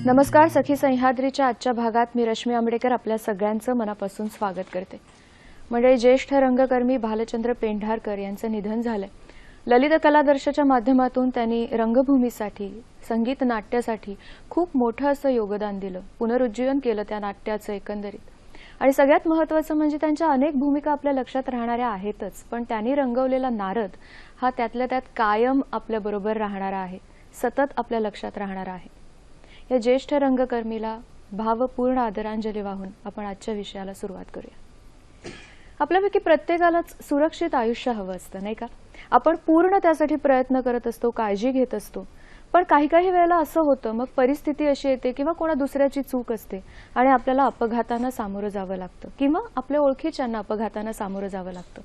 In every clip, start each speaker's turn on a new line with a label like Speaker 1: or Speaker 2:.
Speaker 1: नमस्कार. सखी सह्याद्रीच्या आजच्या भागात मी रश्मी आंबेडकर आपल्या सगळ्यांचं मनापासून स्वागत करते. म्हणजे ज्येष्ठ रंगकर्मी भालचंद्र पेंढारकर यांचं निधन झालंय. ललित कलादर्शच्या माध्यमातून त्यांनी रंगभूमीसाठी, संगीत नाट्यासाठी खूप मोठं असं योगदान दिलं. पुनरुज्जीवन केलं त्या नाट्याचं एकंदरीत. आणि सगळ्यात महत्त्वाचं म्हणजे त्यांच्या अनेक भूमिका आपल्या लक्षात राहणाऱ्या आहेतच, पण त्यांनी रंगवलेला नारद हा त्यातल्या त्यात कायम आपल्या बरोबर राहणारा आहे, सतत आपल्या लक्षात राहणारा आहे. या ज्येष्ठ रंगकर्मीला भावपूर्ण आदरांजली वाहून आपण आजच्या विषयाला सुरुवात करूया. आपल्यापैकी प्रत्येकालाच सुरक्षित आयुष्य हवं असतं, नाही का? आपण पूर्ण त्यासाठी प्रयत्न करत असतो, काळजी घेत असतो. पण काही काही वेळेला असं होतं, मग परिस्थिती अशी येते किंवा कोणा दुसऱ्याची चूक असते आणि आपल्याला अपघातांना सामोरं जावं लागतं किंवा आपल्या ओळखीच्यांना अपघातांना सामोरं जावं लागतं.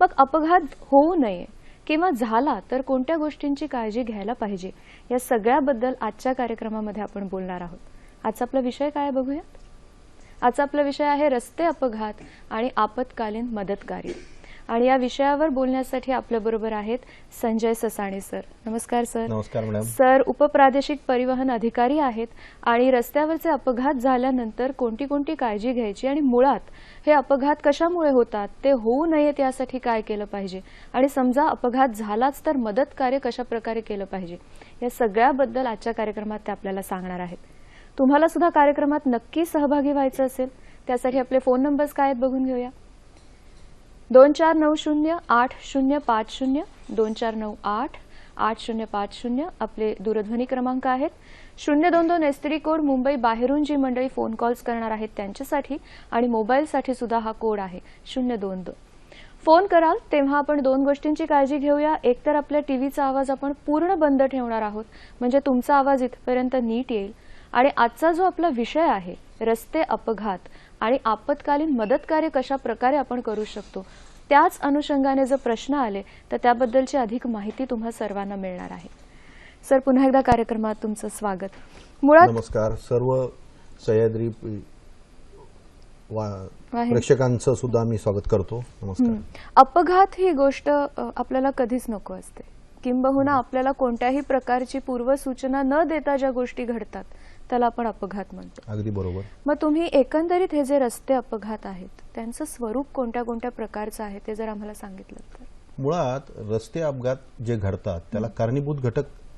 Speaker 1: मग अपघात होऊ नये किंवा झाला तर कोणत्या गोष्टींची काळजी घ्यायला पाहिजे, या सगळ्याबद्दल आजच्या कार्यक्रमामध्ये आपण बोलणार आहोत. आजचा आपला विषय काय बघूया. आजचा आपला विषय आहे रस्ते अपघात आणि आपत्कालीन मदत कार्य. आणि या विषयावर बोलण्यासाठी आपल्याबरोबर आहेत संजय ससाणे सर. नमस्कार सर.
Speaker 2: नमस्कार मॅडम.
Speaker 1: सर उपप्रादेशिक परिवहन अधिकारी आहेत आणि रस्त्यावरचे अपघात झाल्यानंतर कोणती कोणती काळजी घ्यायची आणि मुळात हे अपघात कशामुळे होतात, ते होऊ नयेत यासाठी काय केलं पाहिजे आणि समजा अपघात झालाच तर मदत कार्य कशा प्रकारे केलं पाहिजे, या सगळ्याबद्दल आजच्या कार्यक्रमात ते आपल्याला सांगणार आहेत. तुम्हाला सुद्धा कार्यक्रमात नक्की सहभागी व्हायचं असेल त्यासाठी आपले फोन नंबर्स काय आहेत बघून घेऊया. 24908050 24988050 आपले दूरध्वनी क्रमांक आहेत. 022 एसटीडी कोड मुंबई बाहेरून जी मंडळी फोन कॉल्स करणार आहेत त्यांच्यासाठी आणि मोबाईलसाठी सुद्धा हा कोड आहे 022. फोन कराल तेव्हा आपण दोन गोष्टींची काळजी घेऊया. एक तर आपल्या टीव्हीचा आवाज आपण पूर्ण बंद ठेवणार आहोत, म्हणजे तुमचा आवाज इथपर्यंत नीट येईल. आणि आजचा जो आपला विषय आहे रस्ते अपघात आणि आपत्कालीन मदत कार्य कशा प्रकारे आपण करू शकतो, त्याच अनुषंगाने जर प्रश्न आले तर त्याबद्दलची अधिक माहिती तुम्हा सर्वांना मिळणार आहे. सर, पुन्हा एकदा कार्यक्रमात तुमचं स्वागत. मुळात
Speaker 2: नमस्कार. सर्व सह्याद्री प्रेक्षकांचं सुद्धा मी स्वागत करतो. नमस्कार.
Speaker 1: अपघात ही गोष्ट आपल्याला कधीच नको असते, किंबहुना आपल्याला कोणत्याही प्रकारची पूर्वसूचना न देता ज्या गोष्टी घडतात त्याला आपण अपघात म्हणतो.
Speaker 2: अगदी बरोबर.
Speaker 1: मग तुम्ही एकंदरीत हे जे रस्ते अपघात आहेत त्यांचं स्वरूप कोणत्या कोणत्या प्रकारचं आहे ते जर आम्हाला सांगितलं तर.
Speaker 2: मुळात रस्ते अपघात जे घडतात त्याला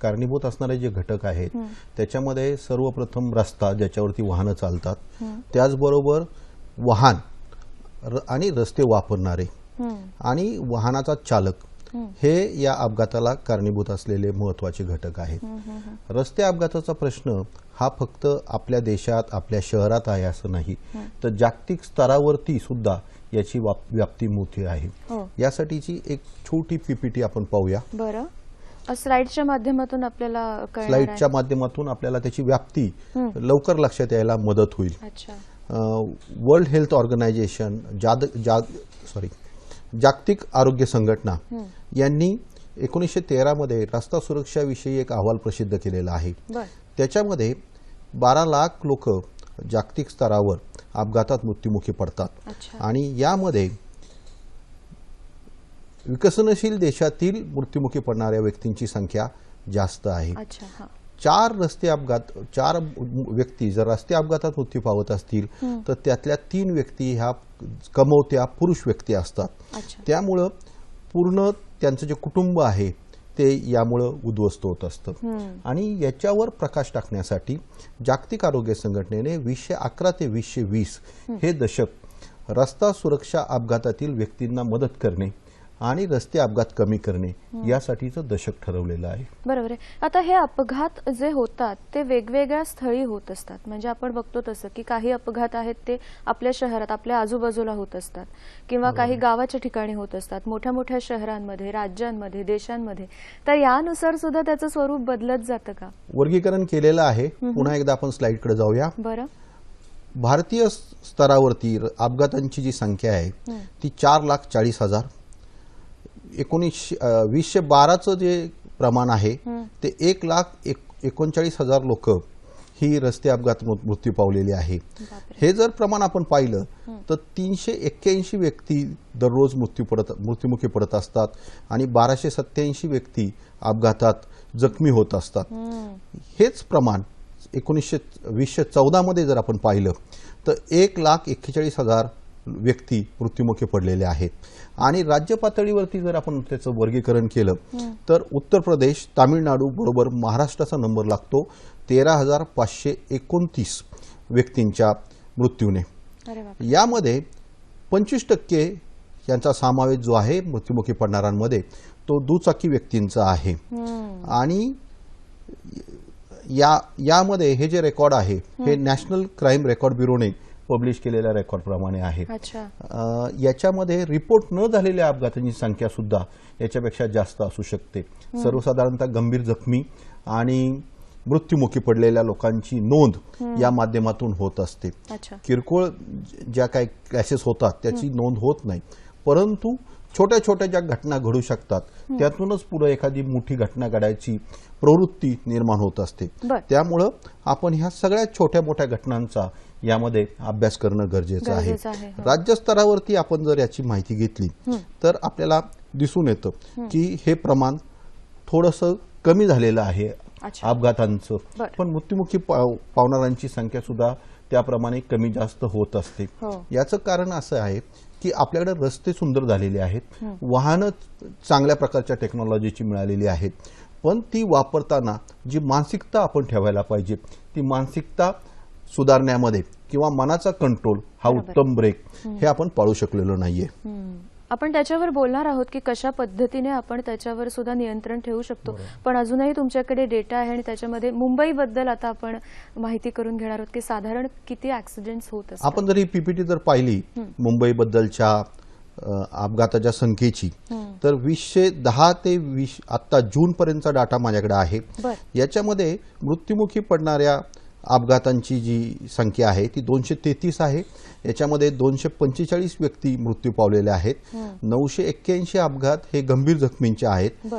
Speaker 2: कारणीभूत असणारे जे घटक आहेत त्याच्यामध्ये सर्वप्रथम रस्ता ज्याच्यावरती वाहनं चालतात, त्याचबरोबर वाहन आणि रस्ते वापरणारे आणि वाहनाचा चालक हे या अपघाताला कारणीभूत असलेले महत्वाचे घटक आहेत. रस्ते अपघाताचा प्रश्न हा फक्त आपल्या देशात, आपल्या शहरात आहे असं नाही, तर जागतिक स्तरावरती सुद्धा याची व्याप्ती मोठी आहे. यासाठीची एक छोटी पीपीटी आपण पाहूया.
Speaker 1: बरं. स्लाइडच्या माध्यमातून आपल्याला त्याची व्याप्ती
Speaker 2: लवकर लक्षात यायला मदत होईल. वर्ल्ड हेल्थ ऑर्गनायझेशन, जागतिक आरोग्य संघटना यांनी 1913 मध्ये रस्ता सुरक्षाविषयी एक अहवाल प्रसिद्ध केलेला आहे. त्याच्यामध्ये 12 लाख लोक जागतिक स्तरावर अपघातात मृत्युमुखी पडतात आणि यामध्ये विकसनशील देशातील मृत्युमुखी पडणाऱ्या व्यक्तींची संख्या जास्त आहे. 4 व्यक्ती जर रस्ते अपघातात मृत्यू पावत असतील तर त्यातल्या 3 व्यक्ती ह्या कमवत्या पुरुष व्यक्ती असतात. त्यामुळं पूर्ण त्यांचं जे कुटुंब आहे ते यामुळं उद्ध्वस्त होत असतं. आणि याच्यावर प्रकाश टाकण्यासाठी जागतिक आरोग्य संघटनेने 2011 ते 2020 हे दशक रस्ता सुरक्षा अपघातातील व्यक्तींना मदत करणे आणि रस्ते अपघात कमी करणे यासाठीचं दशक ठरवलेलं आहे.
Speaker 1: बरोबर आहे. आता हे अपघात जे होतात ते वेगवेगळ्या स्थळी होत असतात. म्हणजे आपण बघतो तसं की काही अपघात आहेत ते आपल्या शहरात, आपल्या आजूबाजूला होत असतात किंवा काही गावाच्या ठिकाणी होत असतात, मोठ्या मोठ्या शहरांमध्ये, राज्यांमध्ये, देशांमध्ये. तर यानुसार सुद्धा त्याचं स्वरूप बदलत जातं का?
Speaker 2: वर्गीकरण केलेलं आहे. पुन्हा एकदा आपण स्लाइडकडे जाऊया.
Speaker 1: बरं.
Speaker 2: भारतीय स्तरावरती अपघातांची जी संख्या आहे ती 4,40,000. 2012चं जे प्रमाण आहे ते 1,39,000 लोक ही रस्ते अपघात मृत्यू पावलेली आहे. हे जर प्रमाण आपण पाहिलं तर 381 व्यक्ती दररोज मृत्युमुखी पडत असतात आणि 1287 व्यक्ती अपघातात जखमी होत असतात. हेच प्रमाण 2014 मध्ये जर आपण पाहिलं तर 1,41,000 व्यक्ती मृत्युमुखी पडलेले आहेत. आणि राज्य पातळीवरती जर आपण त्याचं वर्गीकरण केलं तर उत्तर प्रदेश, तामिळनाडू बरोबर महाराष्ट्राचा नंबर लागतो 13,529 व्यक्तींच्या मृत्यूने. यामध्ये 25% यांचा समावेश जो आहे मृत्युमुखी पडणाऱ्यांमध्ये तो दुचाकी व्यक्तींचा आहे. आणि यामध्ये हे जे रेकॉर्ड आहे हे नॅशनल क्राईम रेकॉर्ड ब्युरोने पब्लिश केलेल्या रेकॉर्ड प्रमाणे आहे. याच्यामध्ये रिपोर्ट न झालेल्या अपघातांची संख्या सुद्धा याच्यापेक्षा जास्त असू शकते. सर्वसाधारणतः गंभीर जखमी आणि मृत्युमुखी पडलेल्या लोकांची नोंद या माध्यमातून होत असते. किरकोळ ज्या काही क्रॅशेस होतात त्याची नोंद होत नाही, परंतु छोट्या छोट्या ज्या घटना घडू शकतात त्यातूनच पुढे एखादी मोठी घटना घडायची प्रवृत्ती निर्माण होत असते. त्यामुळं आपण ह्या सगळ्या छोट्या मोठ्या घटनांचा यामध्ये अभ्यास करणं गरजेचं आहे. राज्यस्तरावरती आपण जर याची माहिती घेतली तर आपल्याला दिसून येतं की हे प्रमाण थोडंसं कमी झालेलं आहे अपघातांचं, पण मृत्युमुखी पावणाऱ्यांची संख्या सुद्धा त्याप्रमाणे कमी जास्त होत असते. याचं कारण असं आहे की आपल्याकडे रस्ते सुंदर झालेले आहेत, वाहनं चांगल्या प्रकारच्या टेक्नॉलॉजीची मिळालेली आहेत, पण ती वापरताना जी मानसिकता आपण ठेवायला पाहिजे ती मानसिकता सुधारण्यामध्ये किंवा मनाचा कंट्रोल हा उत्तम ब्रेक हे आपण पाळू शकलेलो नाहीये.
Speaker 1: आपण त्याच्यावर बोलणार आहोत की कशा पद्धतीने आपण त्याच्यावर सुद्धा नियंत्रण ठेवू शकतो. पण अजूनही तुमच्याकडे डेटा आहे आणि त्याच्यामध्ये मुंबईबद्दल आता आपण माहिती करून घेणार आहोत की साधारण किती ऍक्सिडेंट्स होत असतात.
Speaker 2: आपण जर ही पीपीटी जर पाहिली मुंबईबद्दलच्या अपघाताच्या संख्येची तर 210 ते 20 आता जून पर्यंतचा डाटा माझ्याकडे आहे. याच्यामध्ये मृत्युमुखी पडणाऱ्या अपघातांची जी संख्या आहे ती 233 आहे. याच्यामध्ये 245 व्यक्ती मृत्यू पावलेले आहेत. 981 अपघात हे गंभीर जखमींचे आहेत.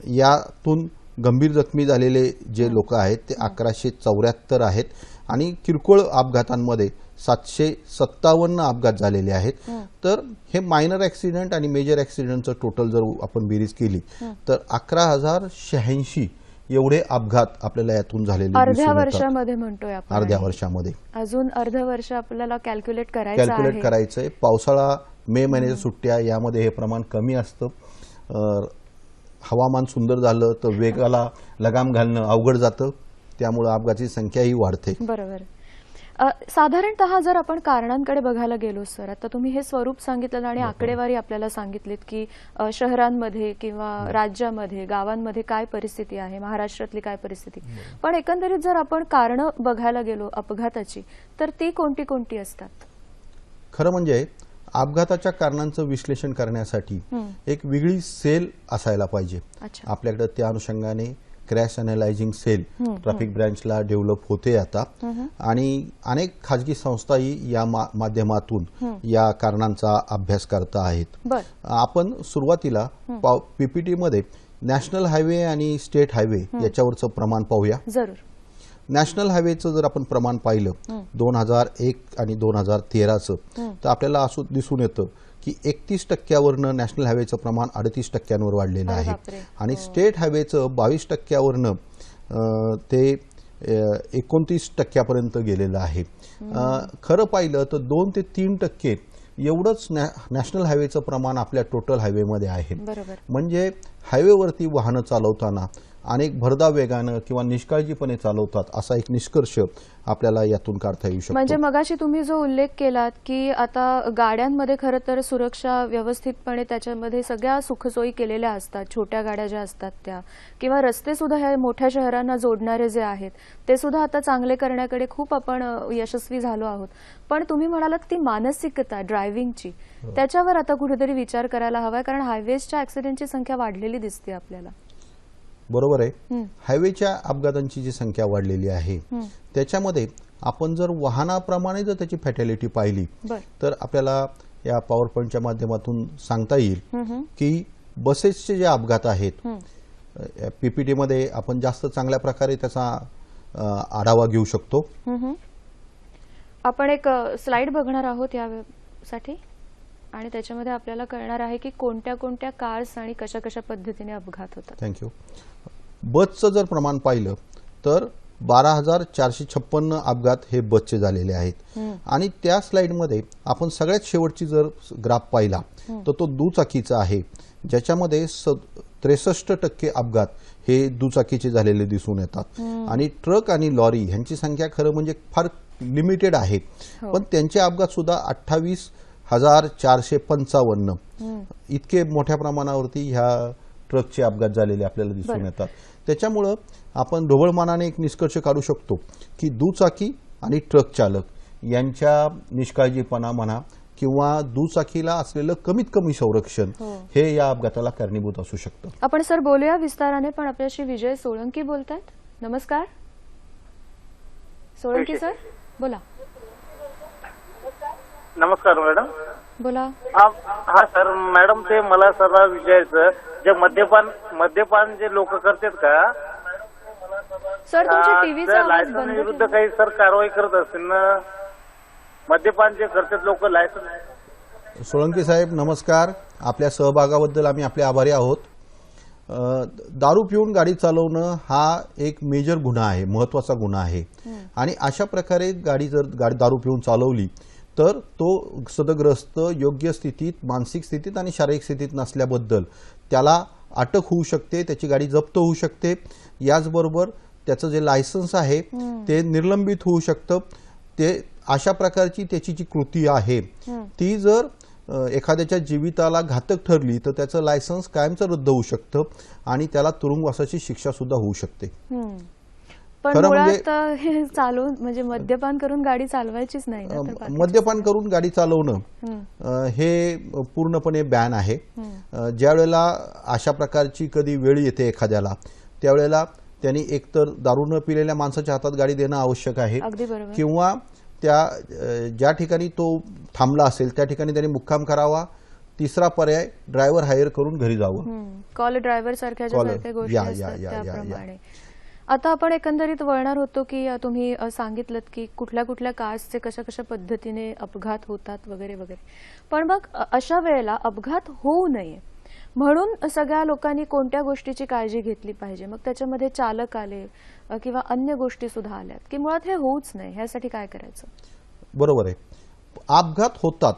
Speaker 2: यातून गंभीर जखमी झालेले जे लोक आहेत ते 1174 आहेत आणि किरकोळ अपघातांमध्ये 757 अपघात झालेले आहेत. तर हे मायनर ऍक्सिडेंट आणि मेजर ऍक्सिडेंटचं टोटल जर आपण बेरीज केली तर 11,086 एवढे अपघात आपल्याला यातून झालेले
Speaker 1: अर्ध्या वर्षामध्ये म्हणतोय आपण.
Speaker 2: अर्ध्या वर्षामध्ये
Speaker 1: अजून अर्ध वर्ष आपल्याला कॅल्क्युलेट करायचंय.
Speaker 2: पावसाळा, मे महिन्याच्या सुट्ट्या यामध्ये हे प्रमाण कमी असतं. हवामान सुंदर झालं तर वेगाला लगाम घालणं अवघड जातं, त्यामुळे अपघाताची संख्याही वाढते.
Speaker 1: बरोबर. साधारणतः जर आपण कारणांकडे बघायला गेलो सर, आता तुम्ही हे स्वरूप सांगितलं आणि आकडेवारी आपल्याला सांगितलीत की शहरांमध्ये किंवा राज्यामध्ये, गावांमध्ये काय परिस्थिती आहे, महाराष्ट्रातली काय परिस्थिती, पण एकंदरीत जर आपण कारणं बघायला गेलो अपघाताची तर ती कोणती कोणती असतात?
Speaker 2: खरं म्हणजे अपघाताच्या कारणांचं विश्लेषण करण्यासाठी एक वेगळी सेल असायला पाहिजे आपल्याकडे. त्या अनुषंगाने क्रॅश अनालायझिंग सेल ट्रॅफिक ब्रँचला डेव्हलप होते आता आणि अनेक खाजगी संस्थाही या माध्यमातून या कारणांचा अभ्यास करत आहेत. आपण सुरुवातीला पीपीटी मध्ये नॅशनल हायवे आणि स्टेट हायवे याच्यावरचं प्रमाण पाहूया.
Speaker 1: जरूर.
Speaker 2: नॅशनल हायवेचं जर आपण प्रमाण पाहिलं 2001 आणि 2013चं तर आपल्याला असं दिसून येतं की 31% नॅशनल हायवेचं प्रमाण 38% वाढलेलं आहे आणि स्टेट हायवेचं 22% ते 29% गेलेलं आहे. खरं पाहिलं तर 2 ते 3% एवढंच नॅशनल हायवेचं प्रमाण आपल्या टोटल हायवेमध्ये आहे. म्हणजे हायवेवरती वाहनं चालवताना अनेक भरधाव वेगानं किंवा निष्काळजीपणे चालवतात असा एक निष्कर्ष आपल्याला यातून काढता येऊ शकतो.
Speaker 1: म्हणजे मगाशी तुम्ही जो उल्लेख केलात की आता गाड्यांमध्ये खरं तर सुरक्षा व्यवस्थितपणे त्याच्यामध्ये सगळ्या सुखसोयी केलेल्या असतात, छोट्या गाड्या ज्या असतात त्या, किंवा रस्ते सुद्धा ह्या मोठ्या शहरांना जोडणारे जे आहेत ते सुद्धा आता चांगले करण्याकडे खूप आपण यशस्वी झालो आहोत. पण तुम्ही म्हणालात ती मानसिकता ड्रायव्हिंगची, त्याच्यावर आता कुठेतरी विचार करायला हवाय, कारण हायवेजच्या ऍक्सिडेंटची संख्या वाढलेली दिसते आपल्याला.
Speaker 2: बरोबर आहे. हायवेच्या अपघातांची जी संख्या वाढलेली आहे त्याच्यामध्ये आपण जर वाहनाप्रमाणे जर त्याची फॅटॅलिटी पाहिली तर आपल्याला या पॉवर पॉइंटच्या माध्यमातून सांगता येईल की बसेसचे जे अपघात आहेत पीपीटी मध्ये आपण जास्त चांगल्या प्रकारे त्याचा आढावा घेऊ शकतो.
Speaker 1: आपण एक स्लाइड बघणार आहोत यासाठी आणि त्याच्यामध्ये आपल्याला कळणार आहे की कोणत्या कोणत्या कार्स आणि कशा कशा पद्धतीने अपघात होतात.
Speaker 2: थँक्यू. बसचं जर प्रमाण पाहिलं तर 12,456 अपघात हे बसचे झालेले आहेत. आणि त्या स्लाइडमध्ये आपण सगळ्यात शेवटची जर ग्राफ पाहिला तर तो दुचाकीचा आहे, ज्याच्यामध्ये 63% अपघात हे दुचाकीचे झालेले दिसून येतात. आणि ट्रक आणि लॉरी ह्यांची संख्या खरं म्हणजे फार लिमिटेड आहे, पण त्यांचे अपघात सुद्धा 28,455 इतके मोठ्या प्रमाणावरती ह्या ट्रकचे अपघात झालेले आपल्याला दिसून येतात. त्याच्यामुळं आपण ढोबळमानाने एक निष्कर्ष काढू शकतो की दुचाकी आणि ट्रक चालक यांच्या निष्काळजीपणा म्हणा किंवा दुचाकीला असलेलं कमीत कमी संरक्षण हे या अपघाताला कारणीभूत असू शकतं.
Speaker 1: आपण सर बोलूया विस्ताराने, पण आपल्याशी विजय सोळंकी बोलतायत. नमस्कार सोळंकी सर, बोला.
Speaker 3: नमस्कार मॅडम.
Speaker 1: बोला.
Speaker 3: हा सर, मॅडम ते मला सर विचारायचं, जे मद्यपान जे लोक करतात का
Speaker 1: सर, तुमच्या टीव्हीचा आवाज
Speaker 3: लायसन
Speaker 1: बंद
Speaker 3: विरुद्ध
Speaker 1: करा.
Speaker 3: काही सर कारवाई करत असतील ना? मद्यपान जे करतात लोक लायसन.
Speaker 2: सोळंकी साहेब नमस्कार, आपल्या सहभागाबद्दल आम्ही आपले आभारी आहोत. दारू पिऊन गाडी चालवणं हा एक मेजर गुन्हा आहे, महत्वाचा गुन्हा आहे. आणि अशा प्रकारे गाडी जर दारू पिऊन चालवली तर तो सदग्रस्त योग्य स्थितीत, मानसिक स्थितीत आणि शारीरिक स्थितीत नसल्याबद्दल त्याला अटक होऊ शकते, त्याची गाडी जप्त होऊ शकते. याचबरोबर त्याचं जे लायसन्स आहे ते निलंबित होऊ शकतं. ते अशा प्रकारची त्याची जी कृती आहे ती जर एखाद्याच्या जीविताला घातक ठरली तर त्याचं लायसन्स कायमचं रद्द होऊ शकतं आणि त्याला तुरुंगवासाची शिक्षा सुद्धा होऊ शकते.
Speaker 1: पण
Speaker 2: खरं
Speaker 1: मुळात हे चालवून म्हणजे मद्यपान करून गाडी चालवायचीच नाही ना, तर बाकीचं
Speaker 2: मद्यपान करून गाडी चालवणं हे पूर्णपणे बॅन आहे. ज्या वेळेला अशा प्रकारची कधी वेळ येते एखाद्याला, त्यावेळेला त्यांनी एकतर दारू न पिलेल्या माणसाच्या हातात गाडी देणं आवश्यक आहे,
Speaker 1: अगदी बरोबर.
Speaker 2: किंवा त्या ज्या ठिकाणी तो थांबला असेल त्या ठिकाणी त्यांनी मुक्काम करावा. तिसरा पर्याय ड्रायव्हर हायर करून घरी जावं.
Speaker 1: कॉल ड्रायव्हर सारख्या ज्या सारख्या गोष्टी असतात त्याप्रमाणे. आता आपण एकंदरीत वळणार होतो की तुम्ही सांगितलं की कुठल्या कुठल्या कारचे कशा कशा पद्धतीने अपघात होतात वगैरे वगैरे. पण मग अशा वेळेला अपघात होऊ नये म्हणून सगळ्या लोकांनी कोणत्या गोष्टीची काळजी घेतली पाहिजे? मग त्याच्यामध्ये चालक आले किंवा अन्य गोष्टी सुद्धा आल्यात की मुळात हे होऊच नाही, ह्यासाठी काय करायचं?
Speaker 2: बरोबर आहे, अपघात होतात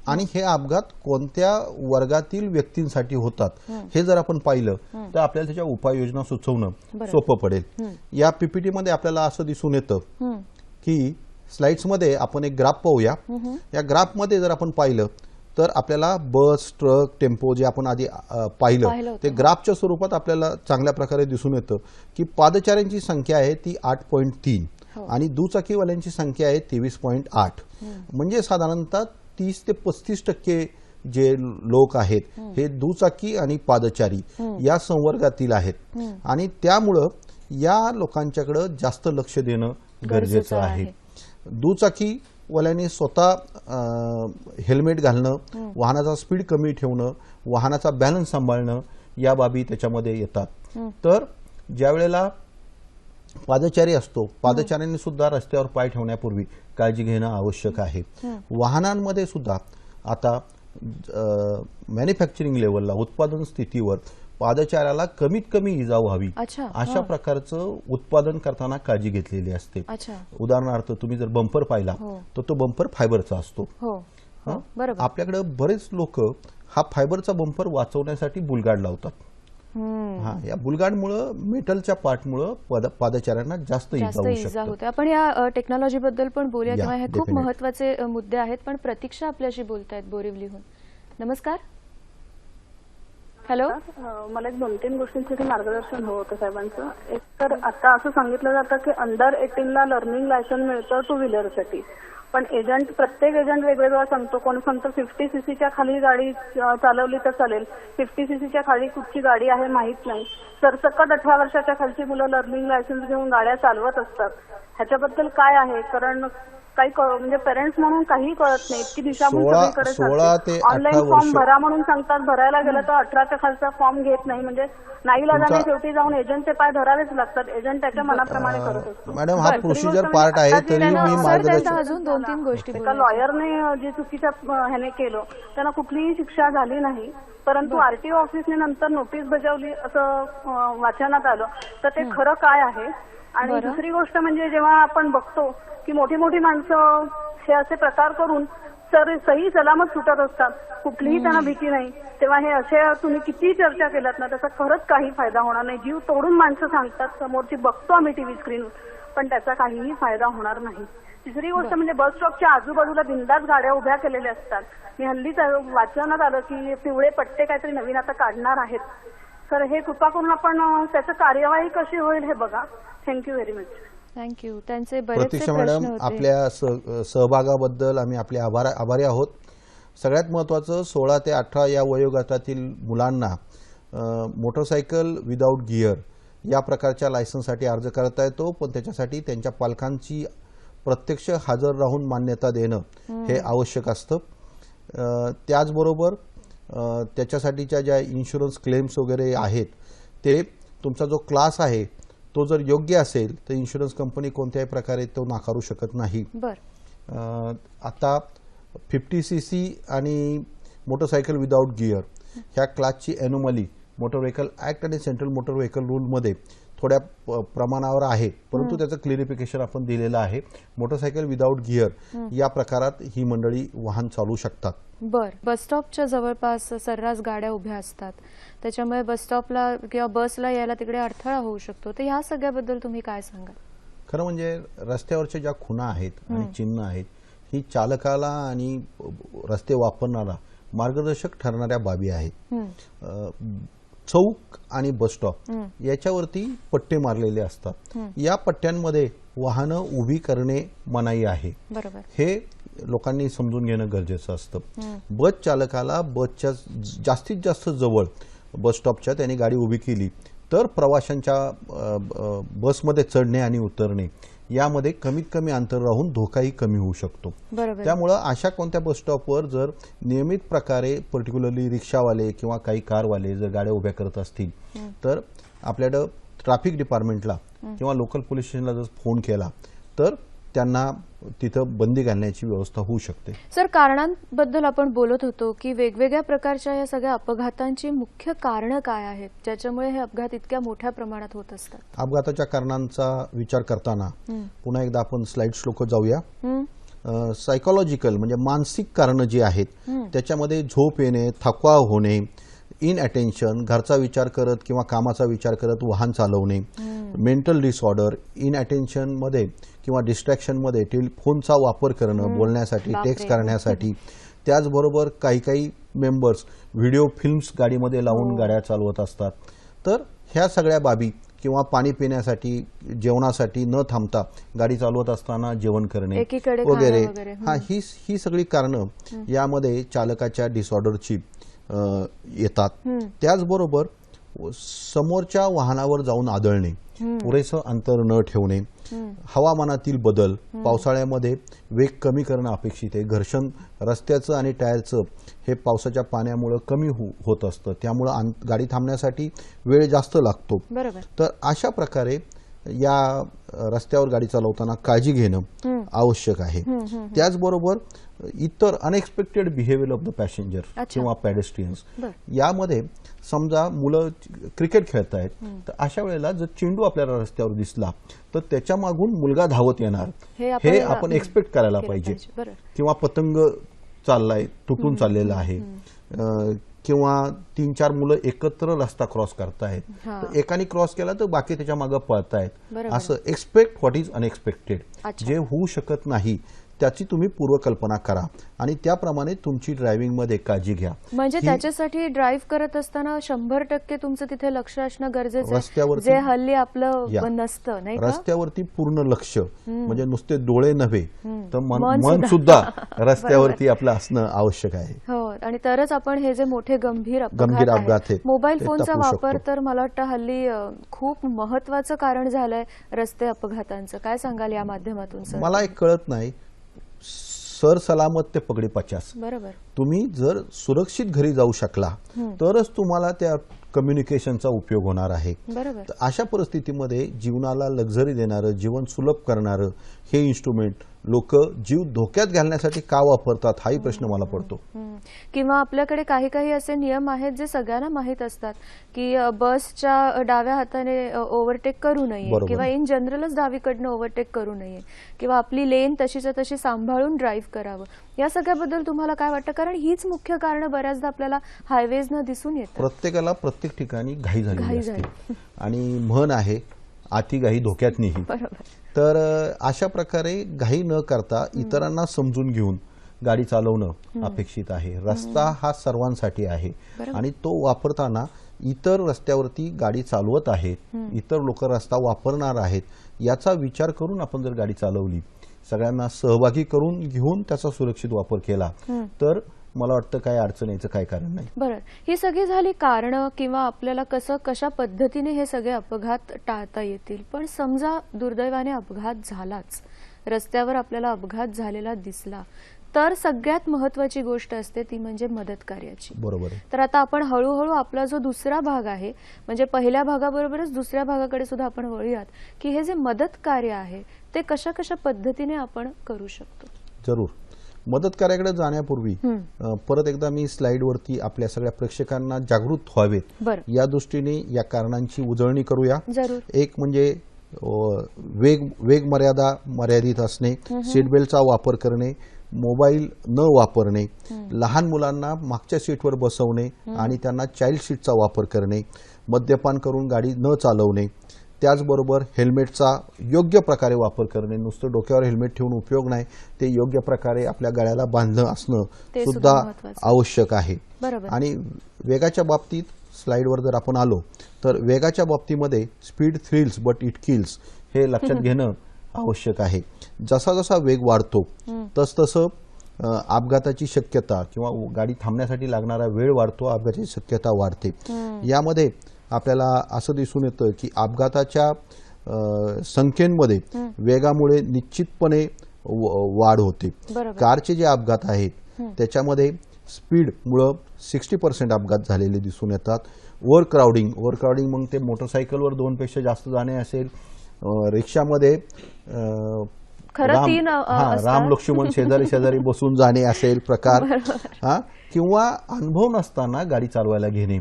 Speaker 2: आणि हे अपघात कोणत्या वर्गातील व्यक्तींसाठी होतात हे जर आपण पाहिलं तर आपल्याला त्याच्या उपाययोजना सुचवणं सोपं पडेल. या पीपीटी मध्ये आपल्याला असं दिसून येतं की स्लाइड्स मध्ये आपण एक ग्राफ पाहूया. या ग्राफ मध्ये जर आपण पाहिलं तर आपल्याला बस, ट्रक, टेम्पो जे आपण आधी पाहिलं ते ग्राफच्या स्वरूपात आपल्याला चांगल्या प्रकारे दिसून येतं की पादचाऱ्यांची संख्या आहे ती 8.3 आणि दुचाकीवाल्यांची संख्या आहे 23.8. म्हणजे साधारणतः 30 ते 35% जे लोक आहेत हे दुचाकी आणि पादचारी या संवर्गातील आहेत आणि त्यामुळं या लोकांच्याकडे जास्त लक्ष देणं गरजेचं आहे. दुचाकी वाल्यांनी स्वतः हेल्मेट घालणं, वाहनाचा स्पीड कमी ठेवणं, वाहनाचा बॅलन्स सांभाळणं या बाबी त्याच्यामध्ये येतात. तर ज्या वेळेला पादचारी असतो, पादचाऱ्यांनी सुद्धा रस्त्यावर पाय ठेवण्यापूर्वी काळजी घेणं आवश्यक आहे. वाहनांमध्ये सुद्धा आता मॅन्युफॅक्चरिंग लेवलला, उत्पादन स्थितीवर पादचाऱ्याला कमीत कमी इजा व्हावी अशा प्रकारचं उत्पादन करताना काळजी घेतलेली असते. उदाहरणार्थ तुम्ही जर बंपर पाहिला तर तो बंपर फायबरचा असतो. आपल्याकडे बरेच लोक हा फायबरचा बंपर वाचवण्यासाठी बुलगाड लावतात. या बुलगाडमुळे मेटलच्या पार्टमुळे पादचाऱ्यांना जास्त इजा
Speaker 1: होते. आपण या टेक्नॉलॉजी बद्दल पण बोलूया किंवा हे खूप महत्त्वाचे मुद्दे आहेत. पण प्रतीक्षा आपल्याशी बोलतायत बोरिवलीहून. नमस्कार. हॅलो.
Speaker 4: मला एक 2-3 गोष्टींसाठी मार्गदर्शन हवं होतं साहेबांचं. एक तर आता असं सांगितलं जातं की अंडर 18ला लर्निंग लायसन्स मिळतं टू व्हीलरसाठी, पण प्रत्येक एजंट वेगवेगळा सांगतो. कोण सांगतो 50 सीसीच्या खाली गाडी चालवली तर चालेल, 50 सीसीच्या खाली कुठची गाडी आहे माहित नाही. सरसकट 18 वर्षाच्या खालची मुलं लर्निंग लायसन्स घेऊन गाड्या चालवत असतात. ह्याच्याबद्दल काय आहे? कारण काही म्हणजे पेरेंट्स म्हणून काही कळत नाही. इतकी दिशाभूल सगळीकडे. ऑनलाईन फॉर्म भरा म्हणून सांगतात, भरायला गेलं तर 18च्या खालचा फॉर्म घेत नाही. म्हणजे नाईलाजाने शेवटी जाऊन एजंटचे पाय धरावेच लागतात. एजंट त्याच्या मनाप्रमाणे करत असतो.
Speaker 2: मॅडम हा प्रोसिजर पार्ट आहे, तरी मी मार्गदर्शन.
Speaker 1: अजून 2-3 गोष्टी.
Speaker 4: एका लॉयरने जे चुकीच्या ह्याने केलं त्यांना कुठलीही शिक्षा झाली नाही, परंतु आरटीओ ऑफिसने नंतर नोटीस बजावली असं वाचनात आलं. तर ते खरं काय आहे आणि दुसरी गोष्ट म्हणजे जेव्हा आपण बघतो की मोठी मोठी माणसं हे असे प्रकार करून सही सलामत सुटत असतात, कुठलीही त्यांना भीती नाही, तेव्हा हे असे तुम्ही किती चर्चा केलात ना त्याचा खरंच काही फायदा होणार नाही. जीव तोडून माणसं सांगतात, समोरची बघतो आम्ही टीव्ही स्क्रीन, पण त्याचा काहीही फायदा होणार नाही. तिसरी गोष्ट म्हणजे बस स्टॉपच्या आजूबाजूला बिंदास गाड्या उभ्या केलेल्या असतात. मी हल्लीच वाचनात आलं की पिवळे पट्टे काहीतरी नवीन आता काढणार आहेत. तर हे कृपा करून आपण त्याची कार्यवाही कशी होईल हे बघा. Thank you very much.
Speaker 1: थँक्यू. त्यांचे बरेचसे
Speaker 2: प्रतीक्षा
Speaker 1: प्रश्न
Speaker 2: मॅडम,
Speaker 1: होते.
Speaker 2: आपल्या सहभागाबद्दल आम्ही आपले आभारी आहोत. सगळ्यात महत्त्वाचं 16 ते 18 या वयोगटातील मुलांना मोटरसायकल विदाऊट गिअर या प्रकारच्या लायसन्ससाठी अर्ज करता येतो, पण त्याच्यासाठी त्यांच्या पालकांची प्रत्यक्ष हजर राहून मान्यता देणं हे आवश्यक असतं. त्याचबरोबर त्याच्यासाठीच्या ज्या इन्शुरन्स क्लेम्स वगैरे आहेत ते तुमचा जो क्लास आहे तो जर योग्य असेल तर इन्शुरन्स कंपनी कोणत्याही प्रकारे तो नाकारू शकत नाही. आता 50cc आणि मोटरसायकल विदाऊट गिअर ह्या क्लासची एनोमली मोटर व्हेकल ऍक्ट आणि सेंट्रल मोटर व्हेकल रूलमध्ये थोड्या प्रमाणावर आहे, परंतु त्याचं क्लिअरिफिकेशन आपण दिलेलं आहे. मोटरसायकल विदाऊट गिअर या प्रकारात ही मंडळी वाहन चालवू शकतात.
Speaker 1: बस स्टॉपच्या जवळपास सर्रास गाड्या उभ्या असतात, त्याच्यामुळे बस स्टॉपला किंवा बसला यायला तिकडे अडथळा होऊ शकतो. तर ह्या सगळ्याबद्दल तुम्ही काय सांगाल?
Speaker 2: खरं म्हणजे रस्त्यावरच्या ज्या खुणा आहेत आणि चिन्ह आहेत ही चालकाला आणि रस्ते वापरणारा मार्गदर्शक ठरणाऱ्या बाबी आहेत. चौक आणि बस स्टॉप याच्यावरती पट्टे मारलेले असतात. या पट्ट्यांमध्ये वाहनं उभी करणे मनाई आहे. हे लोकांनी समजून घेणं गरजेचं असतं. बस चालकाला बसच्या जास्तीत जास्त जवळ बस स्टॉपच्या त्यांनी गाडी उभी केली तर प्रवाशांच्या बसमध्ये चढणे आणि उतरणे यामध्ये कमीत कमी अंतर राहून धोकाही कमी होऊ शकतो. त्यामुळं अशा कोणत्या बस स्टॉपवर जर नियमित प्रकारे पर्टिक्युलरली रिक्षावाले किंवा काही कारवाले जर गाड्या उभ्या करत असतील तर आपल्याकडं ट्रॅफिक डिपार्टमेंटला किंवा लोकल पोलीस स्टेशनला जर फोन केला तर त्यांना तिथं बंदी घालण्याची व्यवस्था होऊ शकते.
Speaker 1: सर, कारणांबद्दल आपण बोलत होतो की वेगवेगळ्या प्रकारच्या या सगळ्या अपघातांची मुख्य कारणं काय आहेत ज्याच्यामुळे हे अपघात इतक्या मोठ्या प्रमाणात होत असतात?
Speaker 2: अपघाताच्या कारणांचा विचार करताना पुन्हा एकदा आपण स्लाइड श्लोक जाऊया. सायकोलॉजिकल म्हणजे मानसिक कारणं जी आहेत त्याच्यामध्ये झोप येणे, थकवा होणे, इनअटेन्शन, घरचा विचार करत किंवा कामाचा विचार करत वाहन चालवणे, मेंटल डिसऑर्डर, इनअटेन्शन मध्ये किंवा डिस्ट्रॅक्शन मध्ये फोनचा वापर करणं बोलण्यासाठी, टेक्स्ट करण्यासाठी. त्याचबरोबर काही काही मेंबर्स व्हिडिओ फिल्म्स गाडीमध्ये लावून गाड्या चालवत असतात. तर ह्या सगळ्या बाबी किंवा पाणी पिण्यासाठी, जेवणासाठी न थांबता गाडी चालवत असताना जेवण करणे वगैरे, ही सगळी कारणं यामध्ये चालकाच्या डिसऑर्डरची येतात. त्याचबरोबर समोरच्या वाहनावर जाऊन आदळणे, पुरेसं अंतर न ठेवणे, हवामानातील बदल, पावसाळ्यामध्ये वेग कमी करणं अपेक्षित आहे. घर्षण रस्त्याचं आणि टायरचं हे पावसाच्या पाण्यामुळे कमी होत असतं, त्यामुळं गाडी थांबण्यासाठी वेळ जास्त लागतो. तर अशा प्रकारे या रस्त्यावर गाडी चालवताना काळजी घेणं आवश्यक आहे. त्याचबरोबर इतर unexpected behaviour of the passenger किंवा पॅडेस्ट्रियन्स यामध्ये समजा मुलं क्रिकेट खेळतायत तर अशा वेळेला जर चेंडू आपल्याला रस्त्यावर दिसला तर त्याच्या मागून मुलगा धावत येणार हे आपण एक्सपेक्ट करायला पाहिजे. किंवा पतंग चाललाय, तुटून चाललेला आहे, किंवा 3-4 मुलं एकत्र रस्ता क्रॉस करतायत तर एकाने क्रॉस केला तर बाकी त्याच्या मागे पळतायत. असं एक्सपेक्ट व्हॉट इज अनएक्सपेक्टेड, जे होऊ शकत नाही त्याची तुम्ही पूर्वकल्पना करा आणि त्याप्रमाणे तुमची ड्रायव्हिंग मध्ये काळजी घ्या.
Speaker 1: म्हणजे त्याच्यासाठी ड्राईव्ह करत असताना 100% तुमचं तिथे लक्ष असणं गरजेचं आहे, जे हल्ली आपलं नसतं, नाही का?
Speaker 2: रस्त्यावरती पूर्ण लक्ष म्हणजे नुसते डोळे नव्हे तर मन सुद्धा रस्त्यावरती आपलं असणं आवश्यक आहे.
Speaker 1: हो, आणि तरच आपण हे जे मोठे गंभीर
Speaker 2: अपघात आहेत,
Speaker 1: मोबाईल फोनचा वापर तर मला वाटतं हल्ली खूप महत्वाचं कारण झालंय रस्ते अपघातांचं. काय सांगाल या माध्यमातून सर?
Speaker 2: मला एक कळत नाही, सर सलामत ते पगडी 50.
Speaker 1: बरोबर.
Speaker 2: तुम्ही जर सुरक्षित घरी जाऊ शकला तरच तुम्हाला त्या कम्युनिकेशनचा उपयोग होणार आहे.
Speaker 1: बरोबर.
Speaker 2: अशा परिस्थितीमध्ये जीवनाला लक्झरी देणारं, जीवन सुलभ करणारं हे इन्स्ट्रुमेंट लोक जीव धोक्यात घालण्यासाठी का वापरतात हाही प्रश्न मला पडतो.
Speaker 1: किंवा आपल्याकडे काही काही असे नियम आहेत जे सगळ्यांना माहीत असतात की बसच्या डाव्या हाताने ओव्हरटेक करू नये
Speaker 2: बरोबर.
Speaker 1: किंवा इन जनरलच डावीकडनं ओव्हरटेक करू नये किंवा आपली लेन तशीच्या तशी सांभाळून ड्राईव्ह करावं. या सगळ्याबद्दल तुम्हाला काय वाटतं? कारण हीच मुख्य कारण बऱ्याचदा आपल्याला हायवेजनं दिसून येतात.
Speaker 2: प्रत्येकाला प्रत्येक ठिकाणी घाई झालेली
Speaker 1: घाई
Speaker 2: असते आणि म्हण आहे अति घाई धोक्यात नाही.
Speaker 1: बरोबर.
Speaker 2: तर अशा प्रकारे घाई न करता इतरांना समजून घेऊन गाडी चालवणं अपेक्षित आहे. रस्ता हा सर्वांसाठी आहे आणि तो वापरताना इतर रस्त्यावरती गाडी चालवत आहेत, इतर लोक रस्ता वापरणार आहेत याचा विचार करून आपण जर गाडी चालवली, सगळ्यांना सहभागी करून घेऊन त्याचा सुरक्षित वापर केला तर मला वाटतं काय अडचण यायचं काय कारण नाही.
Speaker 1: बरं, ही सगळी झाली कारणं किंवा आपल्याला कशा पद्धतीने हे सगळे अपघात टाळता येतील. पण समजा दुर्दैवाने अपघात झालाच, रस्त्यावर आपल्याला अपघात झालेला दिसला, तर सगळ्यात महत्वाची गोष्ट असते ती म्हणजे मदत कार्याची.
Speaker 2: बरोबर आहे.
Speaker 1: तर आता आपण हळूहळू आपला जो दुसरा भाग आहे म्हणजे पहिल्या भागाबरोबरच दुसऱ्या भागाकडे सुद्धा आपण वळूयात की हे जे मदत कार्य आहे ते कशा पद्धतीने आपण करू शकतो.
Speaker 2: जरूर. मदत कार्याकडे जाण्यापूर्वी परत एकदा मी स्लाइडवरती आपल्या सगळ्या प्रेक्षकांना जागृत व्हावेत या दृष्टीने या कारणांची उजळणी करूया.
Speaker 1: जरूर.
Speaker 2: एक म्हणजे वेग मर्यादा मर्यादित असणे, सीट बेल्टचा वापर करणे, मोबाईल न वापरणे, लहान मुलांना मागच्या सीटवर बसवणे आणि त्यांना चाइल्ड सीटचा वापर करणे, मद्यपान करून गाडी न चालवणे, त्याचबरोबर हेल्मेटचा योग्य प्रकारे वापर करणे. नुसतं डोक्यावर हेल्मेट ठेवून उपयोग नाही, ते योग्य प्रकारे आपल्या गळ्याला बांधणं असणं सुद्धा आवश्यक आहे. आणि वेगाच्या बाबतीत स्लाइडवर जर आपण आलो तर वेगाच्या बाबतीमध्ये speed thrills but it kills हे लक्षात घेणं आवश्यक आहे. जसा जसा वेग वाढतो तसतसं अपघाताची शक्यता किंवा गाडी थांबण्यासाठी लागणारा वेळ वाढतो, अपघाताची शक्यता वाढते. यामध्ये आपल्याला असं दिसून येतं की अपघाताच्या संख्येमध्ये वेगामुळे निश्चितपणे वाढ होते. कारचे जे अपघात आहेत त्याच्यामध्ये स्पीडमुळं 60% अपघात झालेले दिसून येतात. ओव्हरक्राउडिंग मग ते मोटरसायकलवर 2 पेक्षा जास्त जाणे असेल, रिक्षामध्ये राम लक्ष्मण शेजारी बसून जाणे असेल प्रकार, किंवा अनुभव नसताना गाडी चालवायला घेणे.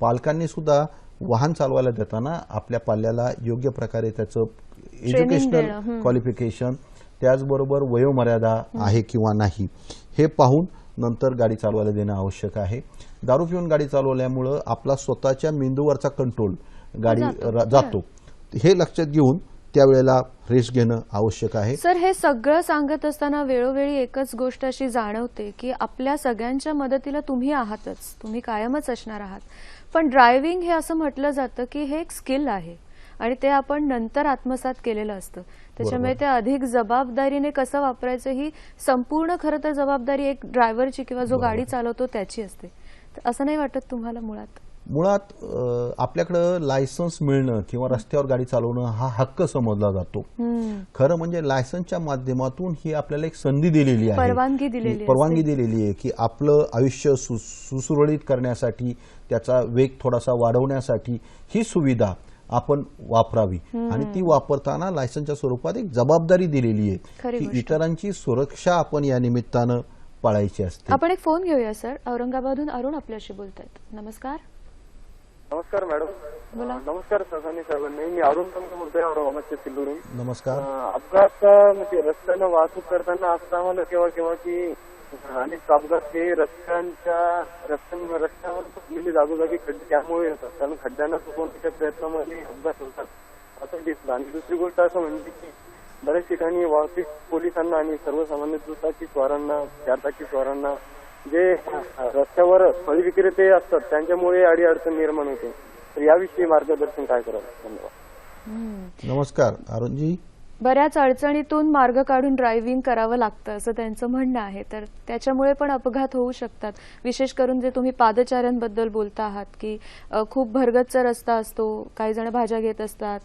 Speaker 2: पालकांनी सुद्धा वाहन चालवायला देताना आपल्या पाल्याला योग्य प्रकारे त्याचं एज्युकेशनल क्वालिफिकेशन, त्याचबरोबर वयोमर्यादा आहे किंवा नाही हे पाहून नंतर गाडी चालवायला देणं आवश्यक आहे. दारू पिऊन गाडी चालवल्यामुळं आपला स्वतःच्या मेंदूवरचा कंट्रोल गाडी जातो, हे लक्षात घेऊन त्यावेळेला रेस्ट घेणं आवश्यक आहे.
Speaker 1: सर, हे सगळं सांगत असताना वेळोवेळी एकच गोष्ट अशी जाणवते की आपल्या सगळ्यांच्या मदतीला तुम्ही आहातच, तुम्ही कायमच असणार आहात. पण ड्रायव्हिंग हे असं म्हटलं जातं की हे एक स्किल आहे आणि ते आपण नंतर आत्मसात केलेलं असतं. त्याच्यामुळे ते अधिक जबाबदारीने कसं वापरायचं ही संपूर्ण खरं तर जबाबदारी एक ड्रायव्हरची किंवा जो गाडी चालवतो त्याची असते. तर असं नाही वाटत तुम्हाला? मुळात
Speaker 2: आपल्याकडं लायसन्स मिळणं किंवा रस्त्यावर गाडी चालवणं हा हक्क समजला जातो. खरं म्हणजे लायसन्सच्या माध्यमातून ही आपल्याला एक संधी दिलेली आहे, परवानगी दिलेली आहे की आपलं आयुष्य सुरळीत करण्यासाठी, त्याचा वेग थोडासा वाढवण्यासाठी ही सुविधा आपण वापरावी आणि ती वापरताना लायसन्सच्या स्वरूपात एक जबाबदारी दिलेली आहे की इतरांची सुरक्षा आपण या निमित्तानं पाळायची असते.
Speaker 1: आपण एक फोन घेऊया सर. औरंगाबादहून अरुण आपल्याशी बोलतायत. नमस्कार.
Speaker 3: नमस्कार मॅडम.
Speaker 1: बोला.
Speaker 3: नमस्कार ससानी साहेबांनी. मी अरुण बोलतोय औरंगाबादच्या सिल्लोडून.
Speaker 2: नमस्कार.
Speaker 3: अपघात म्हणजे रस्त्यानं वाहतूक करताना असं आम्हाला केव्हा की अनेक अपघात हे रस्त्यावर म्हणजे जागोजागी खड्डे त्यामुळे होतात, कारण खड्ड्यांना चुकवण्याच्या प्रयत्नामध्ये अपघात होतात असं दिसलं. आणि दुसरी गोष्ट असं म्हणजे की बऱ्याच ठिकाणी वाहतूक पोलिसांना आणि सर्वसामान्य दुचाकी स्वारांना, चारचाकी स्वारांना जे रस्त्यावर फळ विक्रेते असतात त्यांच्यामुळे अडीअडचण निर्माण होते. तर याविषयी मार्गदर्शन काय करावं? धन्यवाद.
Speaker 2: नमस्कार अरुणजी.
Speaker 1: बऱ्याच अडचणीतून मार्ग काढून ड्रायव्हिंग करावं लागतं असं त्यांचं म्हणणं आहे. तर त्याच्यामुळे पण अपघात होऊ शकतात. विशेष करून जे तुम्ही पादचाऱ्यांबद्दल बोलता आहात की खूप भरगच्च रस्ता असतो, काही जण भाज्या घेत असतात,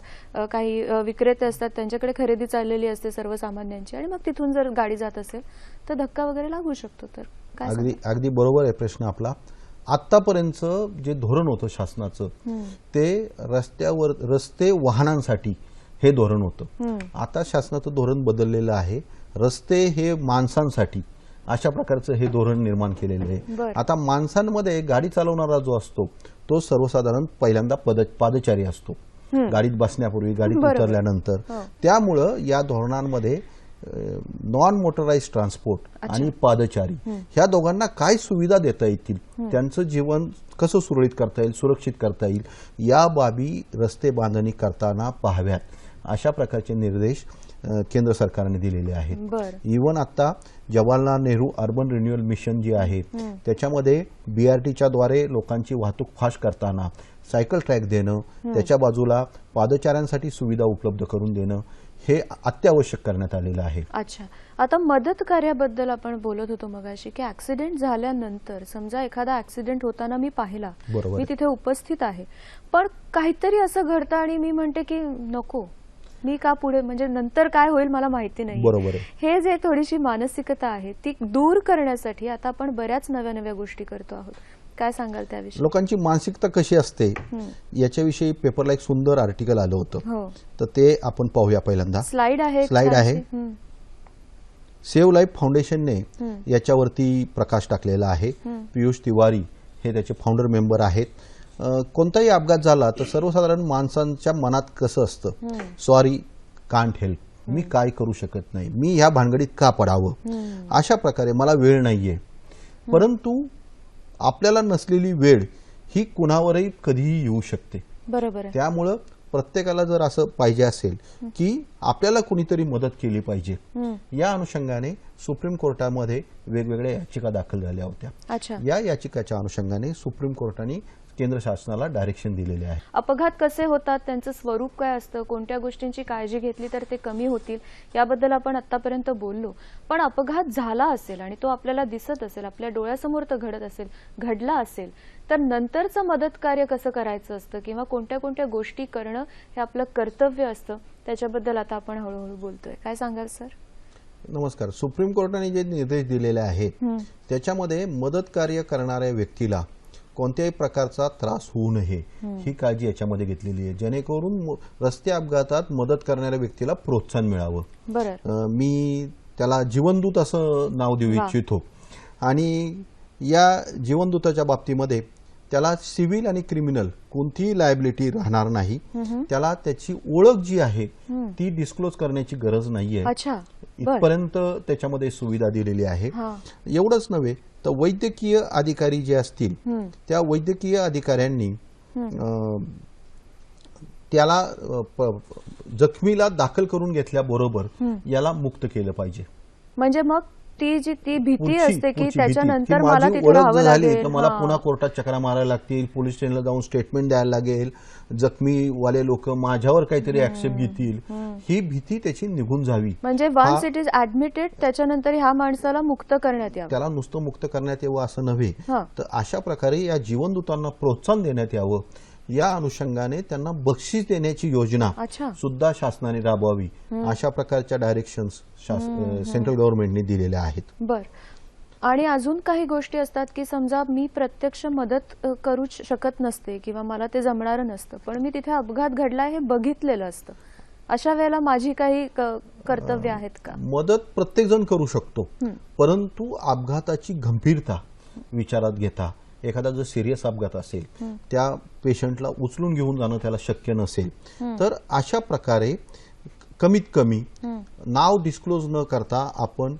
Speaker 1: काही विक्रेते असतात, त्यांच्याकडे खरेदी चाललेली असते सर्वसामान्यांची आणि मग तिथून जर गाडी जात असेल तर धक्का वगैरे लागू शकतो. तर
Speaker 2: अगदी बरोबर आहे प्रश्न आपला. आतापर्यंत जे धोरण होतं शासनाचं ते रस्ते वाहनांसाठी हे धोरण होतं. आता शासनाचं धोरण बदललेलं आहे. रस्ते हे माणसांसाठी अशा प्रकारचं हे धोरण निर्माण केलेलं आहे. आता माणसांमध्ये गाडी चालवणारा जो असतो तो सर्वसाधारण पहिल्यांदा पादचारी असतो, गाडीत बसण्यापूर्वी, गाडीत उतरल्यानंतर. त्यामुळं या धोरणांमध्ये नॉन मोटराइज ट्रान्सपोर्ट आणि पादचारी ह्या दोघांना काय सुविधा देता येतील, त्यांचं जीवन कसं सुरळीत करता येईल, सुरक्षित करता येईल, या बाबी रस्ते बांधणी करताना पाहाव्यात, अशा प्रकारचे निर्देश केंद्र सरकारने दिलेले आहेत. इव्हन आता Jawaharlal Nehru urban renewal mission जे आहे त्याच्यामध्ये BRTच्या द्वारे लोकांची वाहतूक फास्ट करताना सायकल ट्रॅक देणं, त्याच्या बाजूला पादचाऱ्यांसाठी सुविधा उपलब्ध करून देणं हे अत्यावश्यक करण्यात आलेलं आहे.
Speaker 1: अच्छा, आता मदत कार्याबद्दल आपण बोलत होतो मगाशी की ऍक्सिडेंट झाल्यानंतर समजा एखादा ऍक्सिडेंट होताना मी पाहिला, मी तिथे उपस्थित आहे, पण काहीतरी असं घडतं आणि मी म्हणते की नको, मी का पुढे, म्हणजे नंतर काय होईल मला माहिती नाही.
Speaker 2: बरोबर आहे.
Speaker 1: हे जे थोडीशी मानसिकता आहे ती दूर करण्यासाठी आता आपण बऱ्याच नव्या नव्या गोष्टी करतो आहोत. काय सांगाल त्याविषयी?
Speaker 2: लोकांची मानसिकता कशी असते याच्याविषयी पेपरला एक सुंदर आर्टिकल आलं होतं, तर ते आपण पाहूया. पहिल्यांदा स्लाइड आहे. सेव्ह लाईफ फाउंडेशनने याच्यावरती प्रकाश टाकलेला आहे. पियुष तिवारी हे त्याचे फाउंडर मेंबर आहेत. कोणताही अपघात झाला तर सर्वसाधारण माणसांच्या मनात कसं असतं, सॉरी, कांट हेल्प, मी काय करू शकत नाही, मी ह्या भानगडीत का पडावं, अशा प्रकारे मला वेळ नाहीये. परंतु आपल्याला नसलेली वेळ ही कुणावरही कधीही येऊ शकते.
Speaker 1: बरोबर.
Speaker 2: त्यामुळं प्रत्येकाला जर असं पाहिजे असेल की आपल्याला कुणीतरी मदत केली पाहिजे, या अनुषंगाने सुप्रीम कोर्टामध्ये वेगवेगळ्या याचिका दाखल झाल्या होत्या. या याचिकाच्या अनुषंगाने सुप्रीम कोर्टाने केंद्र शासनाला डायरेक्शन दिलेले आहे.
Speaker 1: अपघात कसे होतात, त्यांचं स्वरूप काय असतं, कोणत्या गोष्टींची काळजी घेतली तर ते कमी होतील, याबद्दल आपण आतापर्यंत बोललो. पण अपघात झाला असेल आणि तो आपल्याला दिसत असेल, आपल्या डोळ्यासमोर तो घडला असेल, तर नंतरचं मदत कार्य कसं करायचं असतं किंवा कोणत्या कोणत्या गोष्टी करणं हे आपलं कर्तव्य असतं, त्याच्याबद्दल आता आपण हळूहळू बोलतोय. काय सांगाल सर?
Speaker 2: नमस्कार. सुप्रीम कोर्टाने जे निर्देश दिलेले आहेत त्याच्यामध्ये मदत कार्य करणाऱ्या व्यक्तीला कोणत्याही प्रकारचा त्रास होऊ नये ही काळजी याच्यामध्ये घेतलेली आहे, जेणेकरून रस्ते अपघातात मदत करणाऱ्या व्यक्तीला प्रोत्साहन मिळावं. मी त्याला जीवनदूत असं नाव देऊ इच्छितो. आणि या जीवनदूताच्या बाबतीमध्ये त्याला सिव्हिल आणि क्रिमिनल कोणतीही लायबिलिटी राहणार नाही. त्याला त्याची ओळख जी आहे ती डिस्क्लोज करण्याची गरज नाहीये. इथपर्यंत त्याच्यामध्ये सुविधा दिलेली आहे. एवढंच नव्हे तर वैद्यकीय अधिकारी जे असतील त्या वैद्यकीय अधिकाऱ्यांनी त्याला जखमीला दाखल करून घेतल्याबरोबर याला मुक्त केलं पाहिजे.
Speaker 1: म्हणजे मग ती भीती असते की त्याच्यानंतर मला तिथे राहावं लागेल,
Speaker 2: मला पुन्हा कोर्टात चक्रा मारायला लागतील, पोलीस स्टेशनला जाऊन स्टेटमेंट द्यायला लागेल, जखमीवाले लोक माझ्यावर काहीतरी ऍक्शन घेतील, ही भीती त्याची निघून जावी.
Speaker 1: म्हणजे वन्स इट इज ऍडमिटेड त्याच्यानंतर ह्या माणसाला मुक्त करण्यात यावं.
Speaker 2: त्याला नुसतं मुक्त करण्यात यावं असं नव्हे, तर अशा प्रकारे या जीवनदूतांना प्रोत्साहन देण्यात यावं. या अनुषंगाने त्यांना बक्षीस देण्याची योजना सुद्धा शासनाने राबवावी, अशा प्रकारच्या डायरेक्शन्स सेंट्रल गव्हर्नमेंटने दिलेल्या आहेत.
Speaker 1: बर. आणि अजून काही गोष्टी असतात की समजा मी प्रत्यक्ष मदत करू शकत नसते किंवा मला ते जमणार नसतं, पण मी तिथे अपघात घडलाय हे बघितलेलं असतं, अशा वेळेला माझी काही कर्तव्य आहेत का?
Speaker 2: मदत प्रत्येक जण करू शकतो, परंतु अपघाताची गंभीरता विचारात घेता एखादा जर सिरियस अपघात असेल, त्या पेशंटला उचलून घेऊन जाणं त्याला शक्य नसेल, तर अशा प्रकारे कमीत कमी नाव डिस्क्लोज न करता आपण